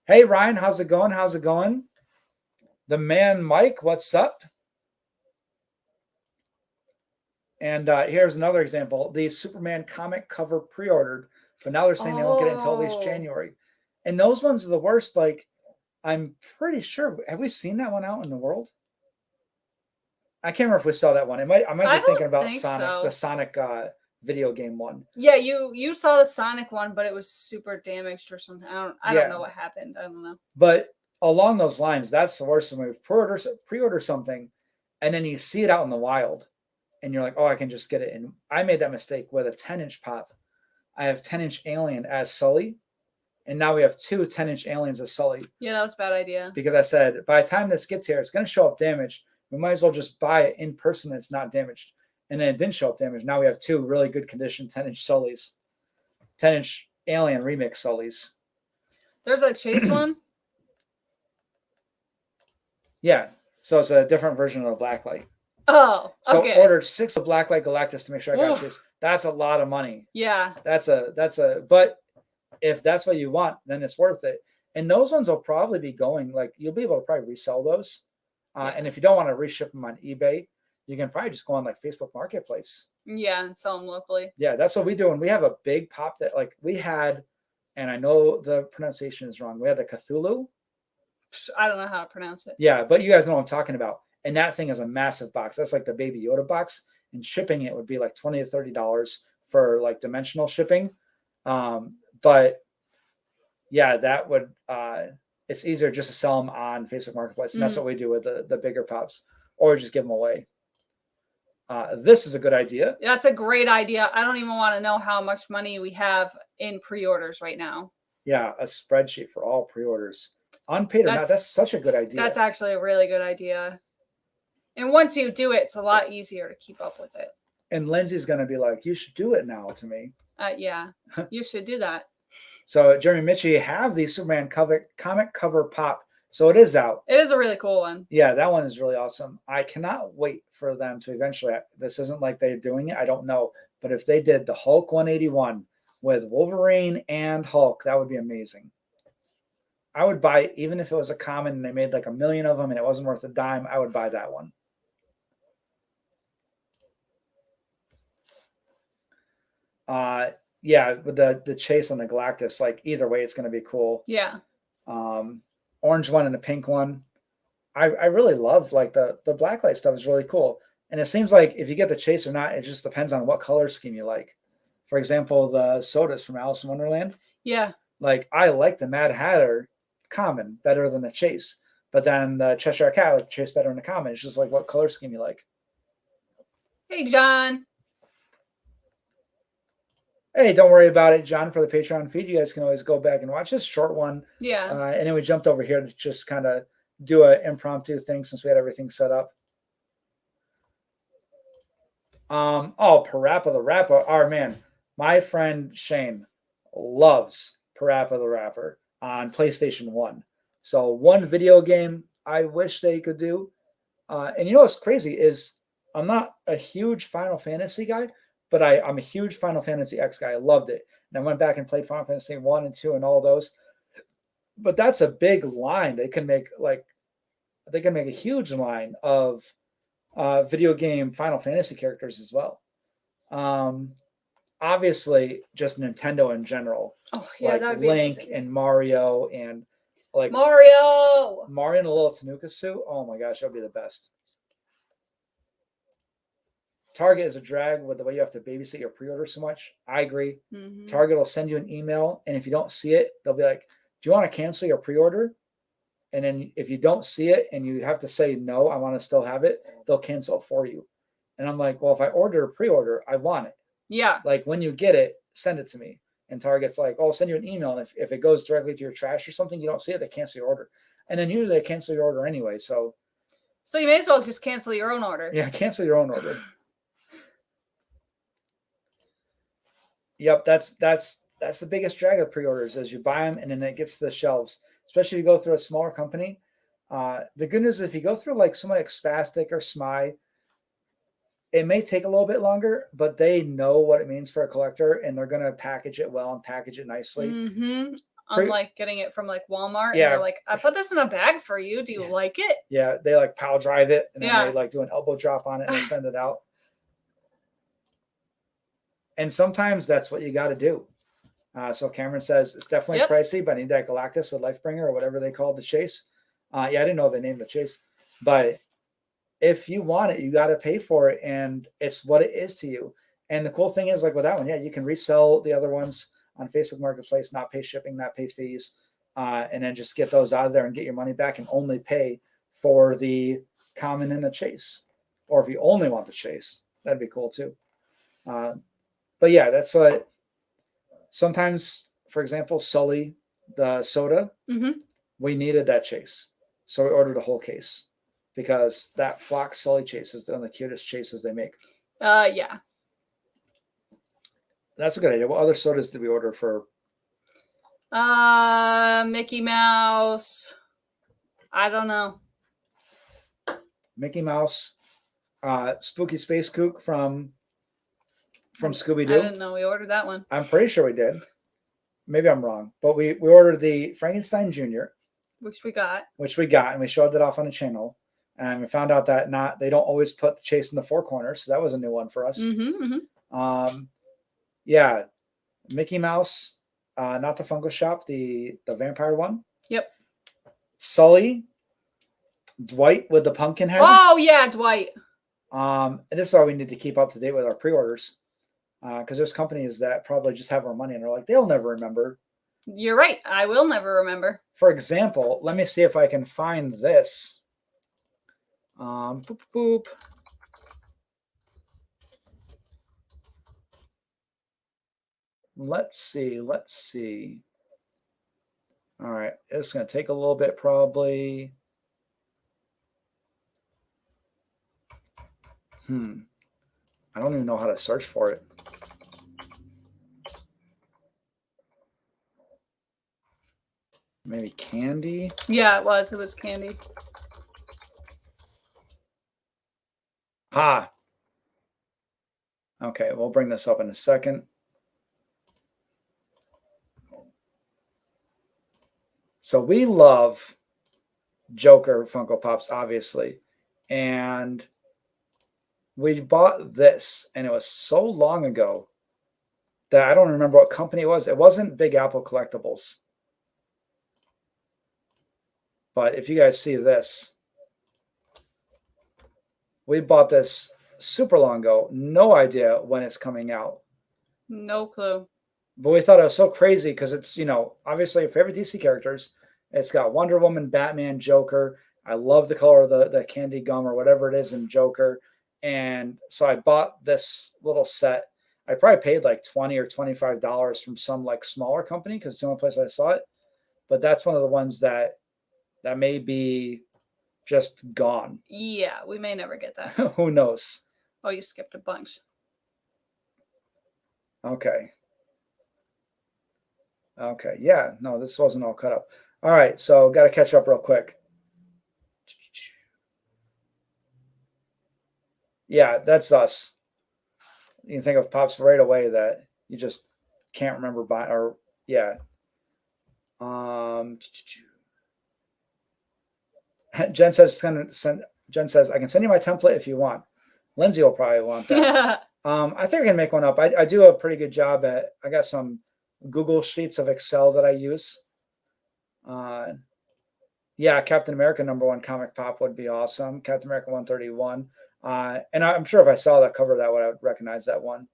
Hey Ryan, how's it going? How's it going? The man Mike, what's up? And here's another example. The Superman comic cover pre-ordered, but now they're saying they won't get it until at least January. And those ones are the worst. Like, I'm pretty sure. Have we seen that one out in the world? I can't remember if we saw that one. I might be thinking about Sonic, the Sonic video game one. Yeah, you saw the Sonic one, but it was super damaged or something. I don't know what happened. I don't know. But along those lines, that's the worst when we pre-order something, and then you see it out in the wild, and you're like, oh, I can just get it. And I made that mistake with a 10-inch pop. I have 10-inch Alien as Sully, and now we have 2 10-inch Aliens as Sully. Yeah, that was a bad idea. Because I said, by the time this gets here, it's going to show up damaged. We might as well just buy it in person that's not damaged. And then it didn't show up damaged. Now we have 2 really good condition 10-inch Sullys. 10-inch Alien remix Sullys. There's a Chase one? Yeah. So it's a different version of the Blacklight. Oh, okay. So ordered 6 of Blacklight Galactus to make sure I got Chase. That's a lot of money. Yeah. But if that's what you want, then it's worth it. And those ones will probably be going, like, you'll be able to probably resell those. And if you don't want to reship them on eBay, you can probably just go on like Facebook Marketplace. Yeah, and sell them locally. Yeah, that's what we do. And we have a big pop that like we had, and I know the pronunciation is wrong. We had the Cthulhu. I don't know how to pronounce it. Yeah, but you guys know what I'm talking about. And that thing is a massive box. That's like the Baby Yoda box. And shipping it would be like $20 to $30 for like dimensional shipping. But yeah, that would it's easier just to sell them on Facebook Marketplace. And that's what we do with the bigger pops, or just give them away. This is a good idea. That's a great idea. I don't even want to know how much money we have in pre-orders right now. Yeah, a spreadsheet for all pre-orders. Unpaid or not, that's such a good idea. That's actually a really good idea. And once you do it, it's a lot easier to keep up with it. And Lindsay's going to be like, you should do it now to me. Yeah, you should do that. So Jeremy Mitchie have the Superman comic cover pop. So it is out. It is a really cool one. Yeah, that one is really awesome. I cannot wait for them to eventually, this isn't like they're doing it, I don't know. But if they did the Hulk 181 with Wolverine and Hulk, that would be amazing. I would buy it, even if it was a common and they made like 1 million of them and it wasn't worth a dime, I would buy that one. Yeah, with the chase on the Galactus, like either way, it's going to be cool. Yeah. Orange one and the pink one. I really love like the Blacklight stuff is really cool. And it seems like if you get the chase or not, it just depends on what color scheme you like. For example, the sodas from Alice in Wonderland. Yeah. Like I like the Mad Hatter common better than the chase. But then the Cheshire Cat, I like the chase better than the common. It's just like what color scheme you like. Hey, John. Hey, don't worry about it, John, for the Patreon feed. You guys can always go back and watch this short one. Yeah. And then we jumped over here to just kind of do an impromptu thing since we had everything set up. Parappa the Rapper. Oh, man. My friend Shane loves Parappa the Rapper on PlayStation 1. So one video game I wish they could do. And you know what's crazy is I'm not a huge Final Fantasy guy, but I'm a huge Final Fantasy X guy. I loved it. And I went back and played Final Fantasy 1 and 2 and all those. But that's a big line. They can make a huge line of video game Final Fantasy characters as well. Obviously, just Nintendo in general. Oh, yeah, like that would be Link amazing. and Mario and like Mario in a little Tanuka suit. Oh my gosh, that'd be the best. Target is a drag with the way you have to babysit your pre-order so much. I agree. Mm-hmm. Target will send you an email, and if you don't see it, they'll be like, do you want to cancel your pre-order? And then if you don't see it and you have to say, no, I want to still have it, they'll cancel it for you. And I'm like, well, if I order a pre-order, I want it. Yeah. Like when you get it, send it to me. And Target's like, oh, I'll send you an email. And if it goes directly to your trash or something, you don't see it, they cancel your order. And then usually they cancel your order anyway. So you may as well just cancel your own order. Yeah, cancel your own order. Yep, that's the biggest drag of pre-orders is you buy them and then it gets to the shelves. Especially if you go through a smaller company, The good news is if you go through like somebody like Spastic or Smy, it may take a little bit longer, but they know what it means for a collector, and they're going to package it well and package it nicely. Mm-hmm. Unlike getting it from like Walmart, yeah, and they're like, I put this in a bag for you. Do you like it? Yeah, they like pile drive it, and then they like do an elbow drop on it and they send it out. And sometimes that's what you got to do. So Cameron says it's definitely pricey, but I need that Galactus with Lifebringer or whatever they call the chase. Yeah, I didn't know they named the chase, but if you want it, you got to pay for it, and it's what it is to you. And the cool thing is, like with that one, yeah, you can resell the other ones on Facebook Marketplace, not pay shipping, not pay fees, and then just get those out of there and get your money back and only pay for the common in the chase. Or if you only want the chase, that'd be cool too. But yeah, that's sometimes, for example, Sully, the soda, we needed that chase. So we ordered a whole case because that Flock Sully chase is one of the cutest chases they make. Yeah. That's a good idea. What other sodas did we order for? Mickey Mouse. I don't know. Mickey Mouse, Spooky Space Kook from Scooby-Doo. I didn't know we ordered that one. I'm pretty sure we did. Maybe I'm wrong, but we ordered the Frankenstein Jr., which we got, and we showed that off on the channel, and we found out that they don't always put the chase in the four corners, so that was a new one for us. Yeah, Mickey Mouse, not the Funko Shop, the vampire one. Yep. Sully, Dwight with the pumpkin head. Oh yeah, Dwight. And this is why we need to keep up to date with our pre-orders, because there's companies that probably just have our money and they're like, they'll never remember. You're right. I will never remember. For example, let me see if I can find this. Boop, boop. Let's see. All right. It's going to take a little bit probably. I don't even know how to search for it. Maybe candy? Yeah, it was. It was candy. Okay, we'll bring this up in a second. So we love Joker Funko Pops, obviously. And we bought this, and it was so long ago that I don't remember what company it was. It wasn't Big Apple Collectibles. But if you guys see this, we bought this super long ago. No idea when it's coming out. No clue. But we thought it was so crazy because it's, obviously your favorite DC characters. It's got Wonder Woman, Batman, Joker. I love the color of the candy gum or whatever it is in Joker. And so I bought this little set. I probably paid like $20 or $25 from some like smaller company because it's the only place I saw it. But that's one of the ones that may be just gone. Yeah, we may never get that. Who knows? Oh, you skipped a bunch. Okay. Yeah, no, this wasn't all cut up. All right, so got to catch up real quick. Yeah, that's us. You can think of Pops right away that you just can't remember buying, or yeah. Jen says, I can send you my template if you want. Lindsay will probably want that. I think I can make one up. I do a pretty good job I got some Google Sheets of Excel that I use. Yeah, Captain America #1 comic pop would be awesome. Captain America 131. And I'm sure if I saw that cover, I would recognize that one.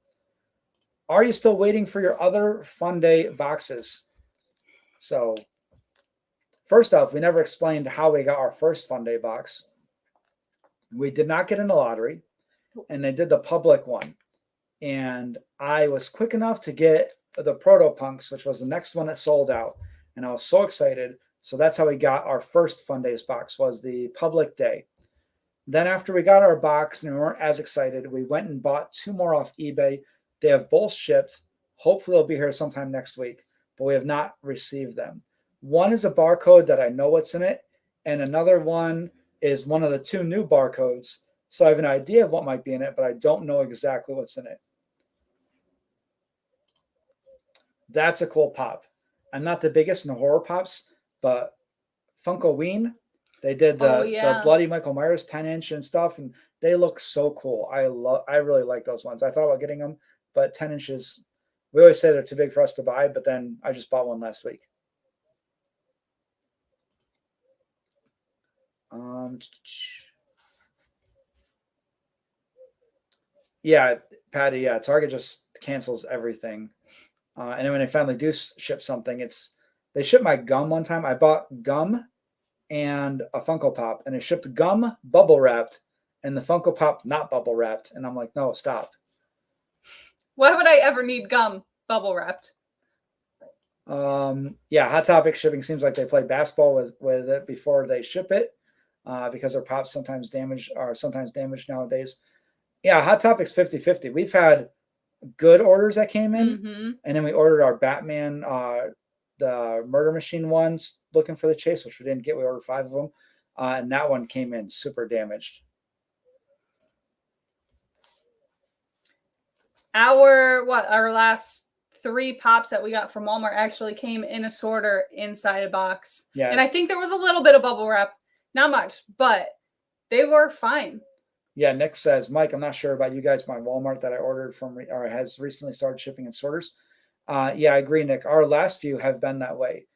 Are you still waiting for your other Fun Day boxes? So, first off, we never explained how we got our first Fun Day box. We did not get in the lottery, and they did the public one. And I was quick enough to get the Proto Punks, which was the next one that sold out. And I was so excited. So that's how we got our first Fun Days box, was the public day. Then after we got our box and we weren't as excited, we went and bought 2 more off eBay. They have both shipped. Hopefully they'll be here sometime next week, but we have not received them. One is a barcode that I know what's in it, and another one is one of the 2 new barcodes. So I have an idea of what might be in it, but I don't know exactly what's in it. That's a cool pop. I'm not the biggest in the horror pops, but Funko Ween, they did the Bloody Michael Myers 10-inch and stuff, and they look so cool. I really like those ones. I thought about getting them, but 10 inches, we always say they're too big for us to buy, but then I just bought one last week. Yeah, Patty, yeah, Target just cancels everything. And then when they finally do ship something, they shipped my gum one time. I bought gum and a Funko Pop, and it shipped gum bubble wrapped and the Funko Pop not bubble wrapped. And I'm like, no, stop. Why would I ever need gum bubble wrapped? Yeah, Hot Topic shipping seems like they play basketball with it before they ship it, because their pops sometimes damaged nowadays. Yeah, Hot Topic's 50-50. We've had good orders that came in, and then we ordered our Batman, the Murder Machine ones, looking for the chase, which we didn't get. We ordered 5 of them, and that one came in super damaged. Our last 3 pops that we got from Walmart actually came in a sorter inside a box. Yeah, and I think there was a little bit of bubble wrap, not much, but they were fine. Yeah, Nick says, Mike, I'm not sure about you guys. My Walmart that I ordered from or has recently started shipping in sorters. Yeah, I agree, Nick. Our last few have been that way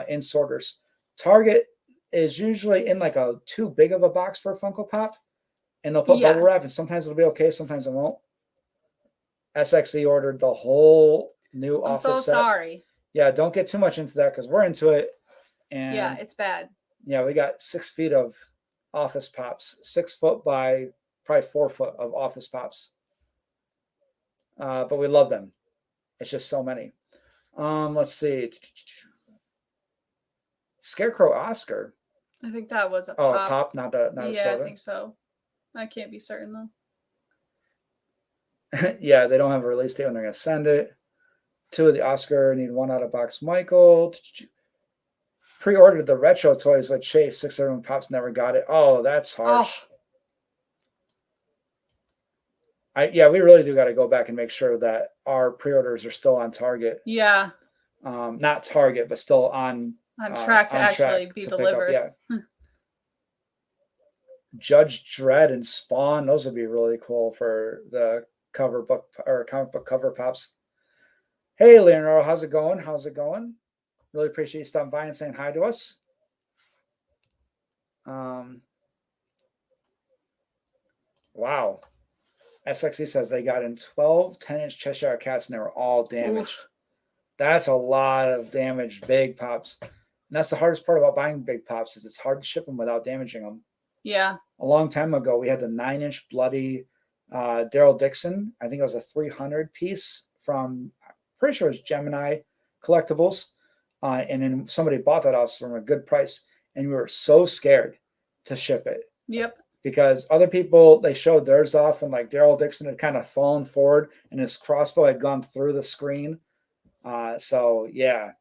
in sorters. Target is usually in like a too big of a box for a Funko Pop, and they'll put bubble wrap, and sometimes it'll be okay, sometimes it won't. SXE ordered the whole new office set. I'm so sorry. Yeah, don't get too much into that because we're into it. And yeah, it's bad. Yeah, we got 6 feet of office pops, 6 foot by probably 4 foot of office pops. But we love them. It's just so many. Let's see. Scarecrow Oscar. I think that was a pop. Oh, a pop, not a soda. Yeah, I think so. I can't be certain though. Yeah, they don't have a release date when they're going to send it. 2 of the Oscar, need 1 out of box Michael. Pre-ordered the retro toys with Chase. 6 of them pops, never got it. Oh, that's harsh. Yeah, we really do got to go back and make sure that our pre-orders are still on target. Yeah. Not target, but still on track to actually be delivered. Yeah. Judge Dredd and Spawn, those would be really cool for the cover book or comic book cover pops. Hey, Leonardo, how's it going? How's it going? Really appreciate you stopping by and saying hi to us. Wow. SXE says they got in 12 10-inch Cheshire Cats and they were all damaged. Oof. That's a lot of damaged big pops. And that's the hardest part about buying big pops is it's hard to ship them without damaging them. Yeah. A long time ago, we had the 9-inch bloody Daryl Dixon. I think it was a 300 piece from, I'm pretty sure it was Gemini Collectibles. And then somebody bought that us from a good price. And we were so scared to ship it. Yep. Because other people, they showed theirs off and like Daryl Dixon had kind of fallen forward and his crossbow had gone through the screen. So yeah,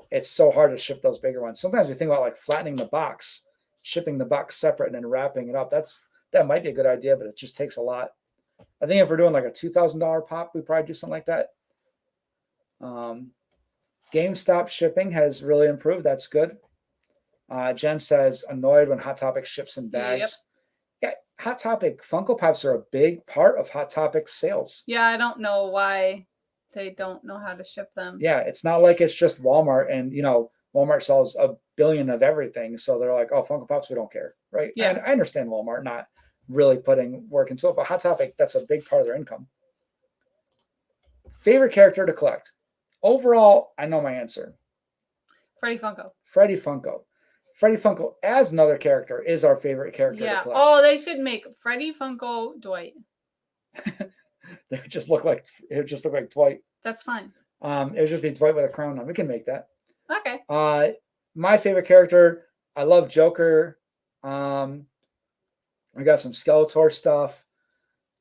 it's so hard to ship those bigger ones. Sometimes we think about like flattening the box, shipping the box separate and then wrapping it up. That might be a good idea, but it just takes a lot. I think if we're doing like a $2,000 pop, we probably do something like that. GameStop shipping has really improved. That's good. Jen says annoyed when Hot Topic ships in bags. Yep. Yeah, Hot Topic Funko Pops are a big part of Hot Topic sales. Yeah, I don't know why they don't know how to ship them. Yeah, it's not like it's just Walmart and, Walmart sells a billion of everything. So they're like, oh, Funko Pops, we don't care, right? Yeah. And I understand Walmart not really putting work into it, but Hot Topic, that's a big part of their income. Favorite character to collect? Overall, I know my answer. Freddy Funko. Freddy Funko. Freddy Funko as another character is our favorite character to collect. Oh, they should make Freddy Funko Dwight. It would just look like Dwight. That's fine. It would just be Dwight with a crown on. We can make that. Okay. My favorite character, I love Joker. We got some Skeletor stuff.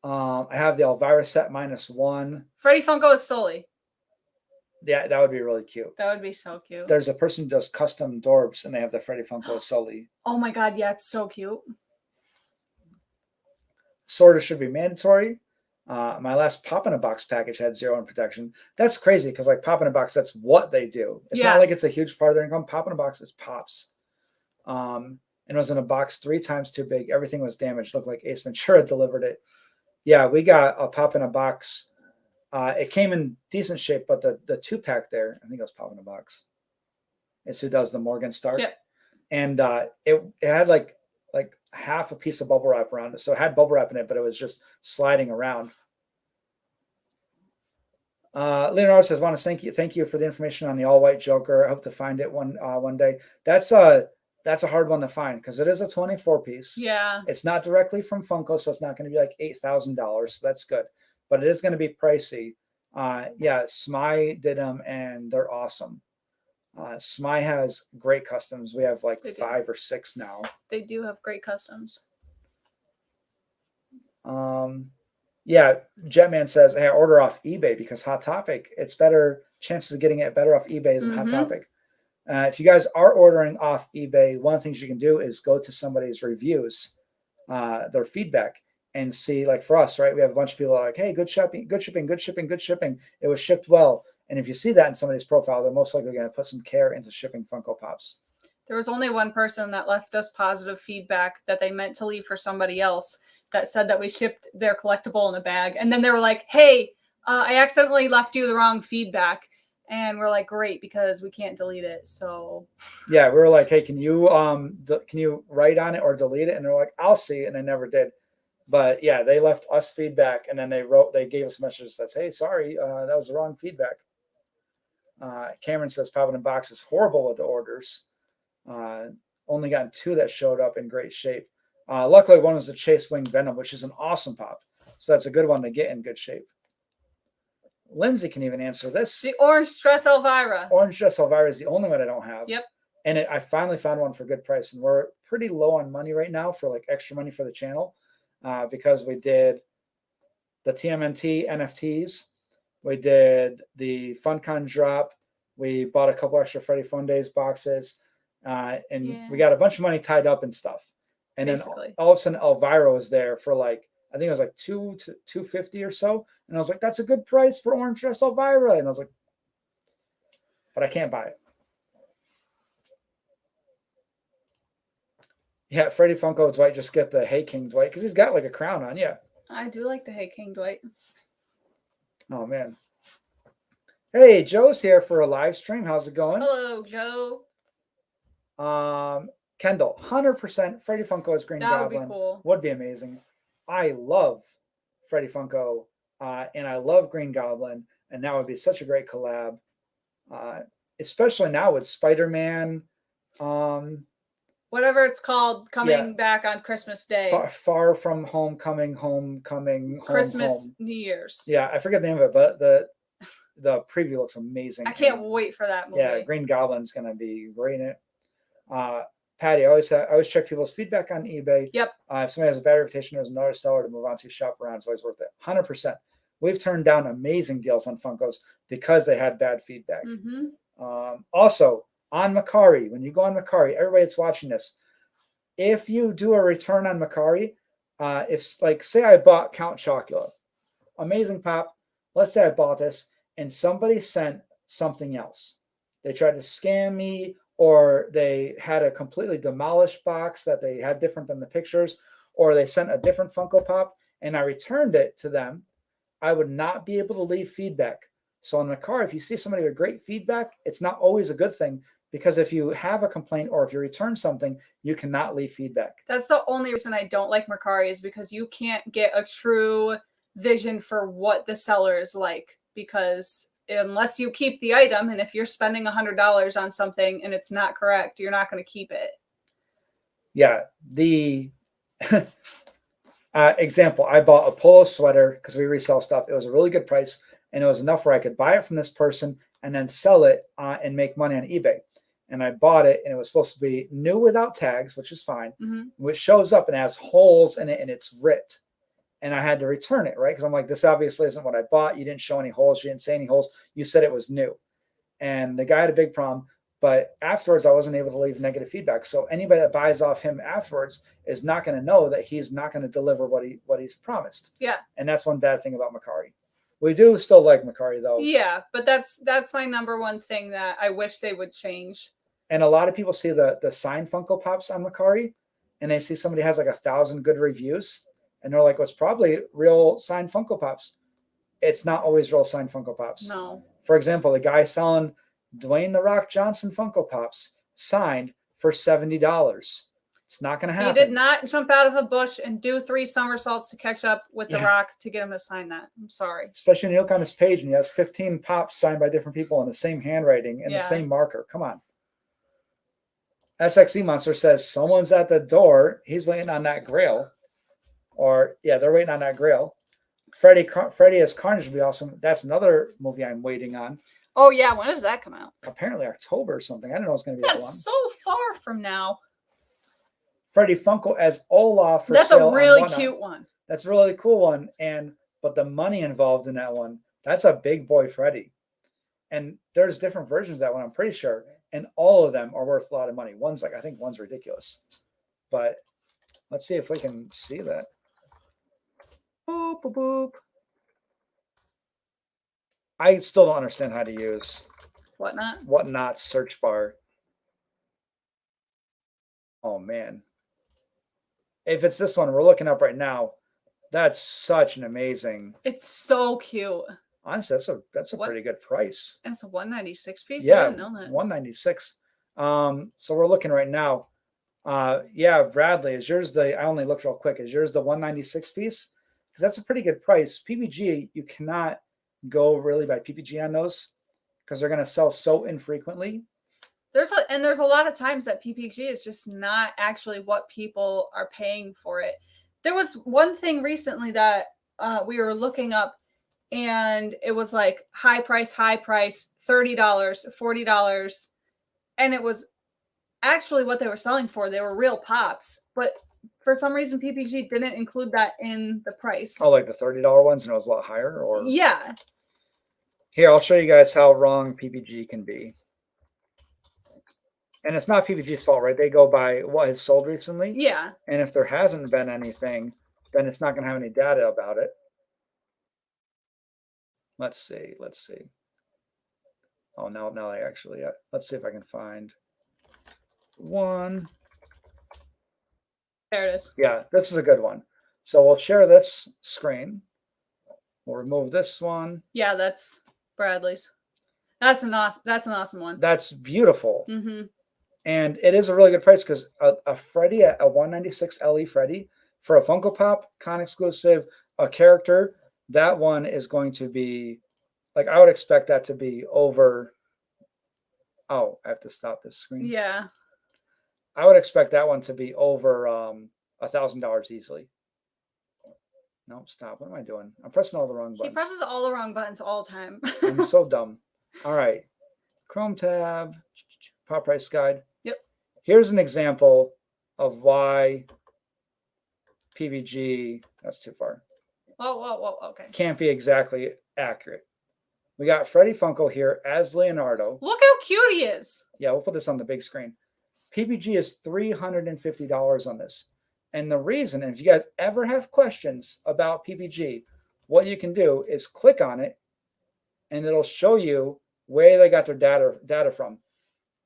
I have the Elvira set -1. Freddy Funko is Sully. Yeah, that would be really cute. That would be so cute. There's a person who does custom Dorbs, and they have the Freddy Funko Sully. Oh my god, yeah, it's so cute. Sorta should be mandatory. My last Pop in a Box package had 0 protection. That's crazy because like Pop in a Box, that's what they do. It's not like it's a huge part of their income. Pop in a Box is pops. And it was in a box 3 times too big. Everything was damaged. Looked like Ace Ventura delivered it. Yeah, we got a Pop in a Box. It came in decent shape, but the 2-pack there, I think it was Pop in a Box. It's who does the Morgan Stark. Yep. And it had like half a piece of bubble wrap around it. So it had bubble wrap in it, but it was just sliding around. Leonardo says, want to thank you for the information on the all-white Joker. I hope to find it one day. That's a hard one to find because it is a 24-piece. Yeah. It's not directly from Funko, so it's not going to be like $8,000. So that's good. But it is going to be pricey. Yeah, Smy did them, and they're awesome. Smy has great customs. We have like 5 or 6 now. They do have great customs. Yeah, Jetman says, hey, I order off eBay because Hot Topic, it's better chances of getting it better off eBay than Hot Topic. If you guys are ordering off eBay, one of the things you can do is go to somebody's reviews, their feedback, and see, like for us, right? We have a bunch of people like, hey, good shipping, good shipping, good shipping, good shipping. It was shipped well. And if you see that in somebody's profile, they're most likely going to put some care into shipping Funko Pops. There was only one person that left us positive feedback that they meant to leave for somebody else that said that we shipped their collectible in a bag. And then they were like, hey, I accidentally left you the wrong feedback. And we're like, great, because we can't delete it. So yeah, we were like, hey, can you write on it or delete it? And they're like, I'll see. And they never did. But yeah, they left us feedback, and then they gave us messages that says, hey, sorry, that was the wrong feedback. Cameron says Pop in a Box is horrible with the orders. Only gotten 2 that showed up in great shape. Luckily, one was the Chase Wing Venom, which is an awesome pop. So that's a good one to get in good shape. Lindsay can even answer this. The Orange Dress Elvira. Orange Dress Elvira is the only one I don't have. Yep. And I finally found one for good price. And we're pretty low on money right now for like extra money for the channel because we did the TMNT NFTs. We did the FunCon drop. We bought a couple extra Freddy Fun Days boxes. We got a bunch of money tied up and stuff. And basically, then all of a sudden Elvira was there for like, I think it was like $250 or so. And I was like, that's a good price for Orange Dress Elvira. And I was like, but I can't buy it. Yeah, Freddy Funko Dwight, just get the Hey King Dwight because he's got like a crown on. Yeah. I do like the Hey King Dwight. Oh, man. Hey, Joe's here for a live stream. How's it going? Hello, Joe. Kendall, 100% Freddy Funko as Green Goblin. That would be cool. Would be amazing. I love Freddy Funko, and I love Green Goblin, and that would be such a great collab, especially now with Spider-Man. Whatever it's called, coming back on Christmas Day. Far from homecoming, Christmas, home. New Year's. Yeah, I forget the name of it, but the preview looks amazing. I can't wait for that movie. Yeah, Green Goblin's going to be great in it. Patty, I always check people's feedback on eBay. Yep. If somebody has a bad reputation, there's another seller to move on to, shop around. It's always worth it. 100%. We've turned down amazing deals on Funkos because they had bad feedback. Also, on Macari, when you go on Macari, everybody that's watching this, if you do a return on Macari, if like say I bought Count Chocula, amazing pop. Let's say I bought this and somebody sent something else. They tried to scam me, or they had a completely demolished box that they had different than the pictures, or they sent a different Funko Pop and I returned it to them, I would not be able to leave feedback. So on Macari, if you see somebody with great feedback, it's not always a good thing, because if you have a complaint or if you return something, you cannot leave feedback. That's the only reason I don't like Macari, is because you can't get a true vision for what the seller is like, because unless you keep the item, and if you're spending $100 on something and it's not correct, you're not going to keep it. Yeah. The example, I bought a polo sweater because we resell stuff. It was a really good price, and it was enough where I could buy it from this person and then sell it and make money on eBay. And I bought it, and it was supposed to be new without tags, which is fine, which shows up and has holes in it and it's ripped. And I had to return it, right? Because I'm like, this obviously isn't what I bought. You didn't show any holes. You didn't say any holes. You said it was new. and the guy had a big problem. But afterwards, I wasn't able to leave negative feedback. So anybody that buys off him afterwards is not going to know that he's not going to deliver what he's promised. Yeah. And that's one bad thing about Macari. We do still like Macari though. Yeah, but that's my number one thing that I wish they would change. And a lot of people see the signed Funko Pops on Macari, and they see somebody has like 1,000 good reviews, and they're like, "Well, it's probably real signed Funko Pops." It's not always real signed Funko Pops. No. For example, the guy selling Dwayne "The Rock" Johnson Funko Pops signed for $70. It's not going to happen. He did not jump out of a bush and do 3 somersaults to catch up with The Rock to get him to sign that. I'm sorry. Especially when you look on his page and he has 15 pops signed by different people in the same handwriting and the same marker. Come on. SXE Monster says someone's at the door. He's waiting on that grail. Or, yeah, they're waiting on that grail. Freddy as Carnage would be awesome. That's another movie I'm waiting on. Oh, yeah. When does that come out? Apparently October or something. I don't know it's going to be that long. That's so far from now. Freddy Funko as Olaf for That's sale. That's a really cute one. That's a really cool one. But the money involved in that one, that's a big boy Freddy. And there's different versions of that one, I'm pretty sure. And all of them are worth a lot of money. I think one's ridiculous. But let's see if we can see that. Boop, boop, boop. I still don't understand how to use Whatnot search bar. Oh, man. If it's this one we're looking up right now, that's such an amazing. It's so cute. Honestly, that's a pretty good price. And it's a 196 piece. Yeah, I didn't know that. 196. So we're looking right now. Yeah, Bradley, is yours I only looked real quick. Is yours the 196 piece? Because that's a pretty good price. PPG, you cannot go really by PPG on those because they're going to sell so infrequently. There's a lot of times that PPG is just not actually what people are paying for it. There was one thing recently that we were looking up, and it was like high price, $30, $40. And it was actually what they were selling for. They were real pops. But for some reason, PPG didn't include that in the price. Oh, like the $30 ones and it was a lot higher? Or yeah. Here, I'll show you guys how wrong PPG can be. And it's not PPG's fault, right? They go by what has sold recently. Yeah. And if there hasn't been anything, then it's not going to have any data about it. Let's see. Oh, no, I actually, let's see if I can find one. There it is. Yeah, this is a good one. So we'll share this screen. We'll remove this one. Yeah, that's Bradley's. That's an awesome one. That's beautiful. Mm-hmm. And it is a really good price because a Freddy, a 196 LE Freddy for a Funko Pop, con exclusive, a character, that one is going to be, like, I would expect that to be over. Oh, I have to stop this screen. Yeah. I would expect that one to be over $1,000 easily. No, stop. What am I doing? I'm pressing all the wrong buttons. He presses all the wrong buttons all the time. I'm so dumb. All right. Chrome tab, pop price guide. Yep. Here's an example of why PPG, that's too far. Whoa, okay. Can't be exactly accurate. We got Freddy Funko here as Leonardo. Look how cute he is. Yeah, we'll put this on the big screen. PPG is $350 on this. And the reason, and if you guys ever have questions about PPG, what you can do is click on it and it'll show you where they got their data from.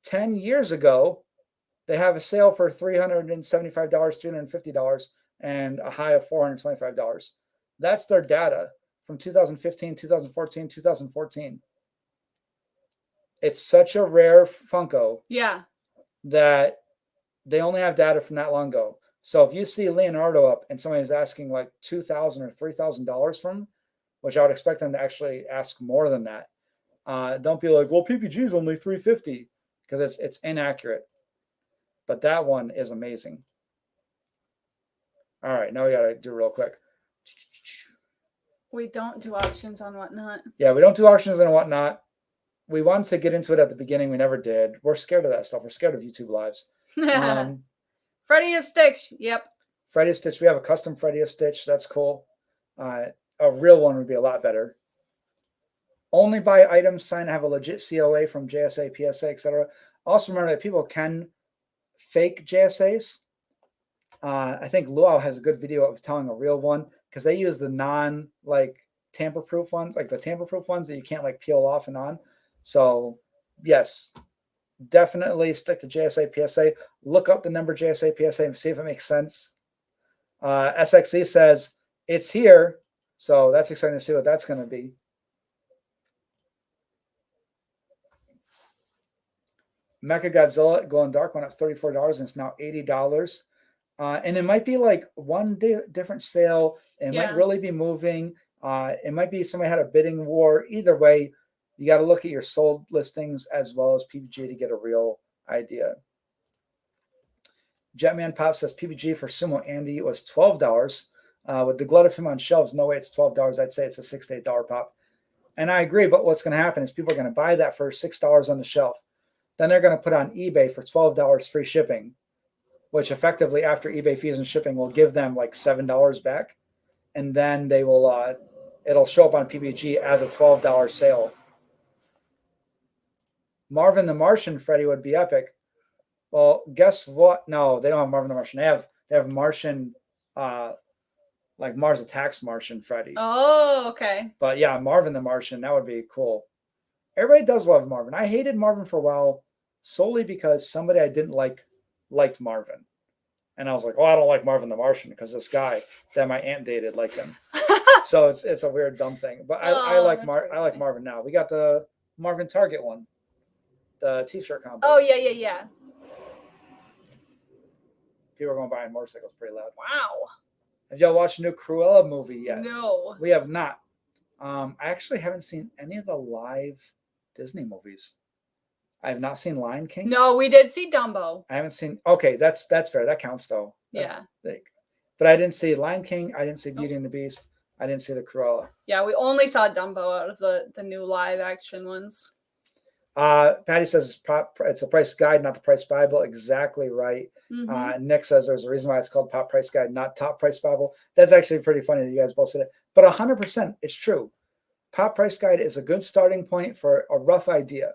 10 years ago, they have a sale for $375, $350, and a high of $425. That's their data from 2015, 2014, 2014. It's such a rare Funko. Yeah. That they only have data from that long ago. So if you see Leonardo up and somebody's asking like $2,000 or $3,000 from him, which I would expect them to actually ask more than that, don't be like, well, PPG is only $350 because it's inaccurate. But that one is amazing. All right, now we got to do real quick. We don't do auctions on Whatnot. Yeah, we don't do auctions and whatnot. We wanted to get into it at the beginning. We never did. We're scared of that stuff. We're scared of YouTube lives. Freddy is Stitch. Yep. Freddy is Stitch. We have a custom Freddy is Stitch. That's cool. A real one would be a lot better. Only buy items signed to have a legit COA from JSA, PSA, etc. Also remember that people can fake JSAs. I think Luau has a good video of telling a real one because they use the non tamper-proof ones, like the tamper-proof ones that you can't like peel off and on. So yes, definitely stick to JSA, PSA. Look up the number JSA, PSA and see if it makes sense. SXE says it's here, so that's exciting to see what that's going to be. Mecha Godzilla Glow in Dark went up $34 and it's now $80. And it might be like one day different sale. It might really be moving. It might be somebody had a bidding war. Either way, you got to look at your sold listings as well as PBG to get a real idea. Jetman Pop says PBG for Sumo Andy was $12. With the glut of him on shelves, no way it's $12. I'd say it's a $6 to $8 pop. And I agree, but what's going to happen is people are going to buy that for $6 on the shelf. Then they're going to put on eBay for $12 free shipping, which effectively after eBay fees and shipping will give them like $7 back. And then they will, it'll show up on PBG as a $12 sale. Marvin the Martian, Freddy, would be epic. Well, guess what? No, they don't have Marvin the Martian. They have Martian, like Mars Attacks Martian Freddy. Oh, okay. But yeah, Marvin the Martian, that would be cool. Everybody does love Marvin. I hated Marvin for a while solely because somebody I didn't like liked Marvin. And I was like, oh, I don't like Marvin the Martian because this guy that my aunt dated liked him. So it's a weird, dumb thing. But I like Marvin now. We got the Marvin Target one, the t-shirt combo. Oh, yeah. People are going buying motorcycles pretty loud. Wow. Have y'all watched the new Cruella movie yet? No. We have not. I actually haven't seen any of the live Disney movies. I have not seen Lion King. No, we did see Dumbo. I haven't seen. Okay, that's fair. That counts though. Yeah. But I didn't see Lion King. I didn't see Beauty and the Beast. I didn't see the Cruella. Yeah, we only saw Dumbo out of the new live action ones. Patty says it's a price guide, not the price Bible. Exactly right. Mm-hmm. Nick says there's a reason why it's called Pop Price Guide, not Top Price Bible. That's actually pretty funny that you guys both said it. But 100%, it's true. Pop Price Guide is a good starting point for a rough idea.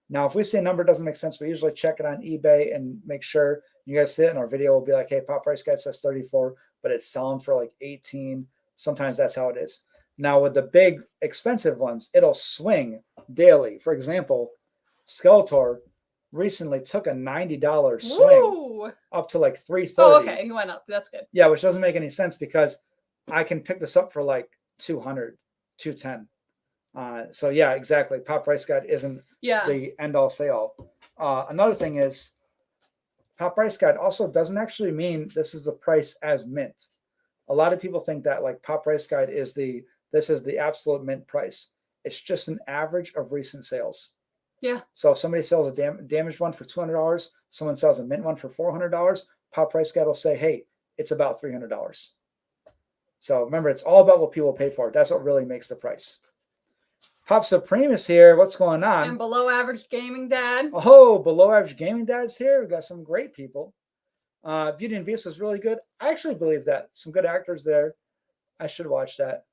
Now, if we see a number doesn't make sense, we usually check it on eBay and make sure you guys see it. And our video will be like, hey, Pop Price Guide says 34, but it's selling for like 18. Sometimes that's how it is. Now, with the big expensive ones, it'll swing daily. For example, Skeletor recently took a $90 swing up to like $330. Oh, okay. He went up. That's good. Yeah, which doesn't make any sense because I can pick this up for like $200, $210. So yeah, exactly. Pop Price Guide isn't the end all say all. Another thing is Pop Price Guide also doesn't actually mean this is the price as mint. A lot of people think that like Pop Price Guide is this is the absolute mint price. It's just an average of recent sales. Yeah. So if somebody sells a damaged one for $200, someone sells a mint one for $400, Pop Price Guide will say, hey, it's about $300. So remember, it's all about what people pay for. That's what really makes the price. Pop Supreme is here. What's going on? And Below Average Gaming Dad. Oh, Below Average Gaming Dad's here. We've got some great people. Beauty and Beast is really good. I actually believe that. Some good actors there. I should watch that.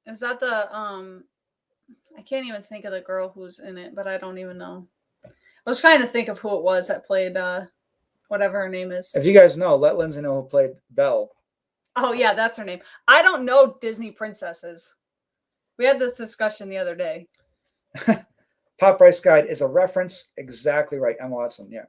Is that the I can't even think of the girl who's in it, but I don't even know. I was trying to think of who it was that played whatever her name is. If you guys know, let Lindsay know who played Belle. Oh yeah, that's her name. I don't know Disney princesses. We had this discussion the other day. Pop Price Guide is a reference. Exactly right. Emma Watson. Yeah.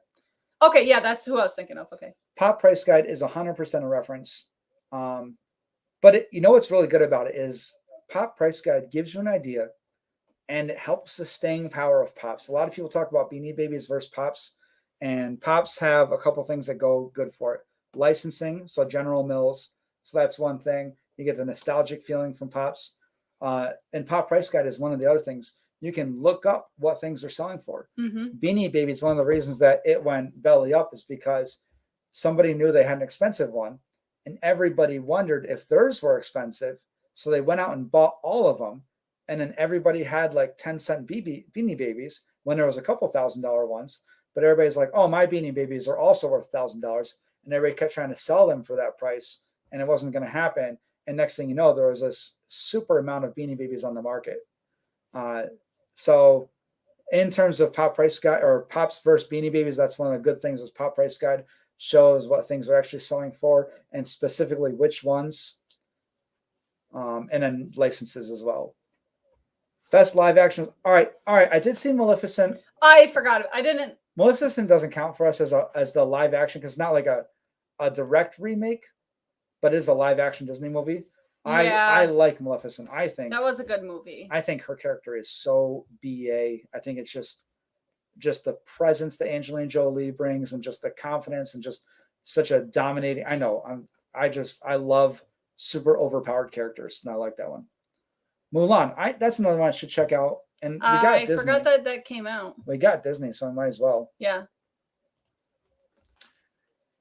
Okay. Yeah, that's who I was thinking of. Okay. Pop Price Guide is 100% a reference. But you know what's really good about it is Pop Price Guide gives you an idea and it helps the staying power of Pops. A lot of people talk about Beanie Babies versus Pops, and Pops have a couple things that go good for it. Licensing, so General Mills. So that's one thing. You get the nostalgic feeling from Pops. And Pop Price Guide is one of the other things. You can look up what things are selling for. Mm-hmm. Beanie Babies, one of the reasons that it went belly up is because somebody knew they had an expensive one, and everybody wondered if theirs were expensive. So they went out and bought all of them, and then everybody had like 10-cent Beanie Babies when there was a couple $1,000 ones. But everybody's like, oh, my Beanie Babies are also worth $1,000. And everybody kept trying to sell them for that price, and it wasn't going to happen. And next thing you know, there was this super amount of Beanie Babies on the market. So in terms of Pop Price Guide or Pops versus Beanie Babies, that's one of the good things is Pop Price Guide shows what things are actually selling for and specifically which ones, and then licenses as well. Best live action. All right. I did see Maleficent. I forgot it. I didn't. Maleficent doesn't count for us as the live action because it's not like a direct remake, but it is a live action Disney movie. I like Maleficent. I think that was a good movie. I think her character is so BA. I think it's just the presence that Angelina Jolie brings and just the confidence and just such a dominating. I love super overpowered characters, and I like that one. Mulan. That's another one I should check out. And we got Disney. I forgot that came out. We got Disney, so I might as well. Yeah.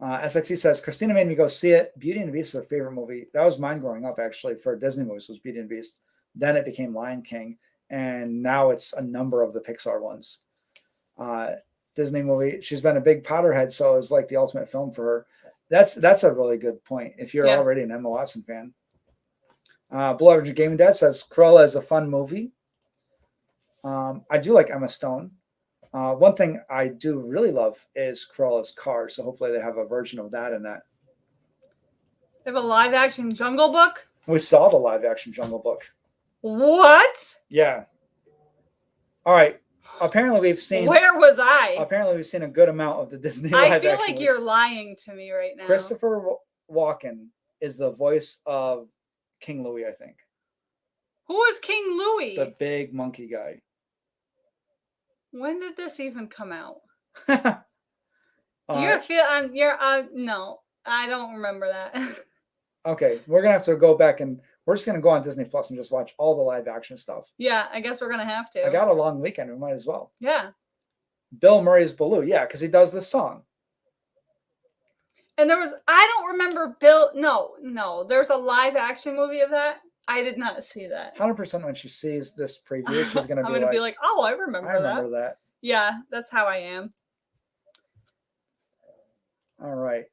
SXE says, Christina made me go see it. Beauty and the Beast is her favorite movie. That was mine growing up, actually, for Disney movies, was Beauty and the Beast. Then it became Lion King, and now it's a number of the Pixar ones. Disney movie. She's been a big Potterhead, so it's like the ultimate film for her. That's a really good point if you're already an Emma Watson fan. Blue Average Gaming Dad says, Cruella is a fun movie. I do like Emma Stone. One thing I do really love is Cruella's car, so hopefully they have a version of that in that. They have a live-action Jungle Book? We saw the live-action Jungle Book. What? Yeah. All right. Apparently we've seen... Where was I? Apparently we've seen a good amount of the Disney live-action. I feel like you're lying to me right now. Christopher Walken is the voice of King Louis, I think. Who is King Louis? The big monkey guy. When did this even come out? No, I don't remember that. Okay, we're gonna have to go back and we're just gonna go on Disney Plus and just watch all the live action stuff. Yeah, I guess we're gonna have to. I got a long weekend, we might as well. Yeah. Bill Murray's Baloo, yeah, because he does the song. And I don't remember No, there's a live action movie of that. I did not see that. 100% when she sees this preview, she's going to be like, oh, I remember that. Yeah, that's how I am. All right.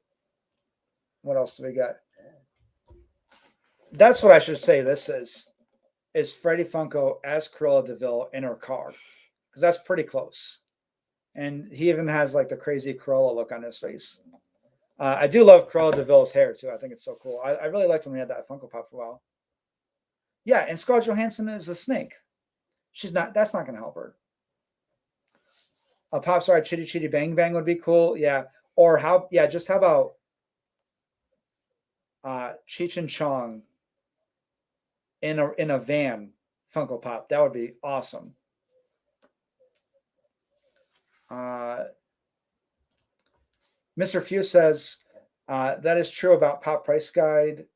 What else do we got? That's what I should say this is Freddie Funko as Cruella de Vil in her car. Because that's pretty close. And he even has like the crazy Cruella look on his face. I do love Cruella de Vil's hair too. I think it's so cool. I really liked when we had that Funko Pop for a while. Yeah, and Scarlett Johansson is a snake. That's not going to help her. A pop star Chitty Chitty Bang Bang would be cool. Yeah. Or how about Cheech and Chong in a van Funko Pop. That would be awesome. Mr. Few says that is true about Pop Price Guide.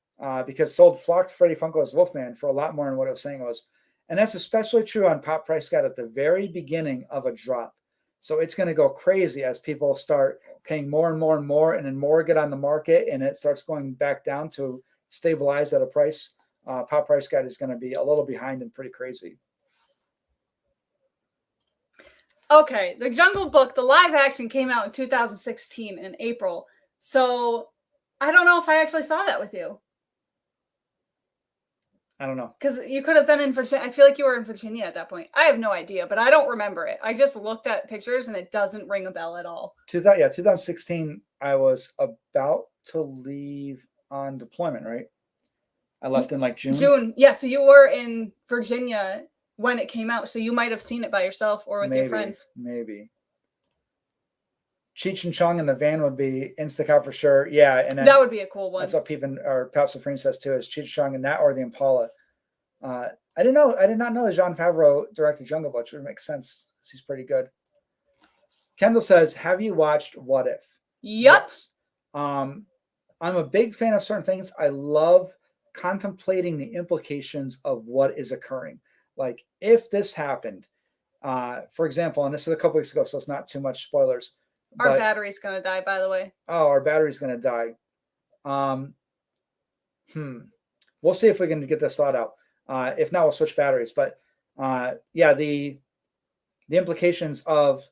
Because sold flocked Freddie Funko as Wolfman for a lot more than what I was saying it was. And that's especially true on Pop Price Guide at the very beginning of a drop. So it's going to go crazy as people start paying more and more and more, and then more get on the market, and it starts going back down to stabilize at a price. Pop Price Guide is going to be a little behind and pretty crazy. Okay, the Jungle Book, the live action came out in 2016 in April. So I don't know if I actually saw that with you. I don't know. Because you could have been in Virginia. I feel like you were in Virginia at that point. I have no idea, but I don't remember it. I just looked at pictures and it doesn't ring a bell at all. 2016, I was about to leave on deployment, right? I left in like June. June, yeah. So you were in Virginia when it came out. So you might have seen it by yourself or with your friends. Maybe. Cheech and Chong in the van would be Instacart for sure. Yeah, and then, that would be a cool one. That's what Pop Supreme says too, is Cheech and Chong in that or the Impala. I did not know Jon Favreau directed Jungle Book, which would make sense because he's pretty good. Kendall says, have you watched What If? Yep. Yes. I'm a big fan of certain things. I love contemplating the implications of what is occurring. Like if this happened, for example, and this is a couple weeks ago, so it's not too much spoilers. Our battery's going to die, by the way. Oh, our battery's going to die. We'll see if we can get this thought out. If not, we'll switch batteries. But the implications of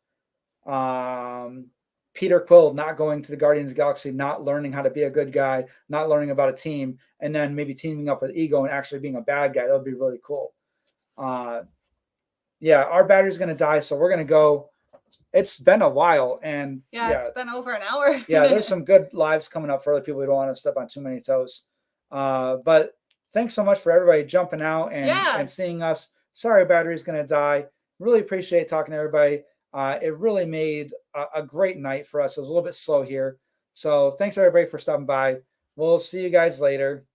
Peter Quill not going to the Guardians of the Galaxy, not learning how to be a good guy, not learning about a team, and then maybe teaming up with Ego and actually being a bad guy. That would be really cool. yeah, our battery's going to die. So we're going to go. It's been a while. And yeah, it's been over an hour. Yeah, there's some good lives coming up for other people who don't want to step on too many toes. But thanks so much for everybody jumping out and seeing us. Sorry, battery's going to die. Really appreciate talking to everybody. It really made a great night for us. It was a little bit slow here. So thanks everybody for stopping by. We'll see you guys later.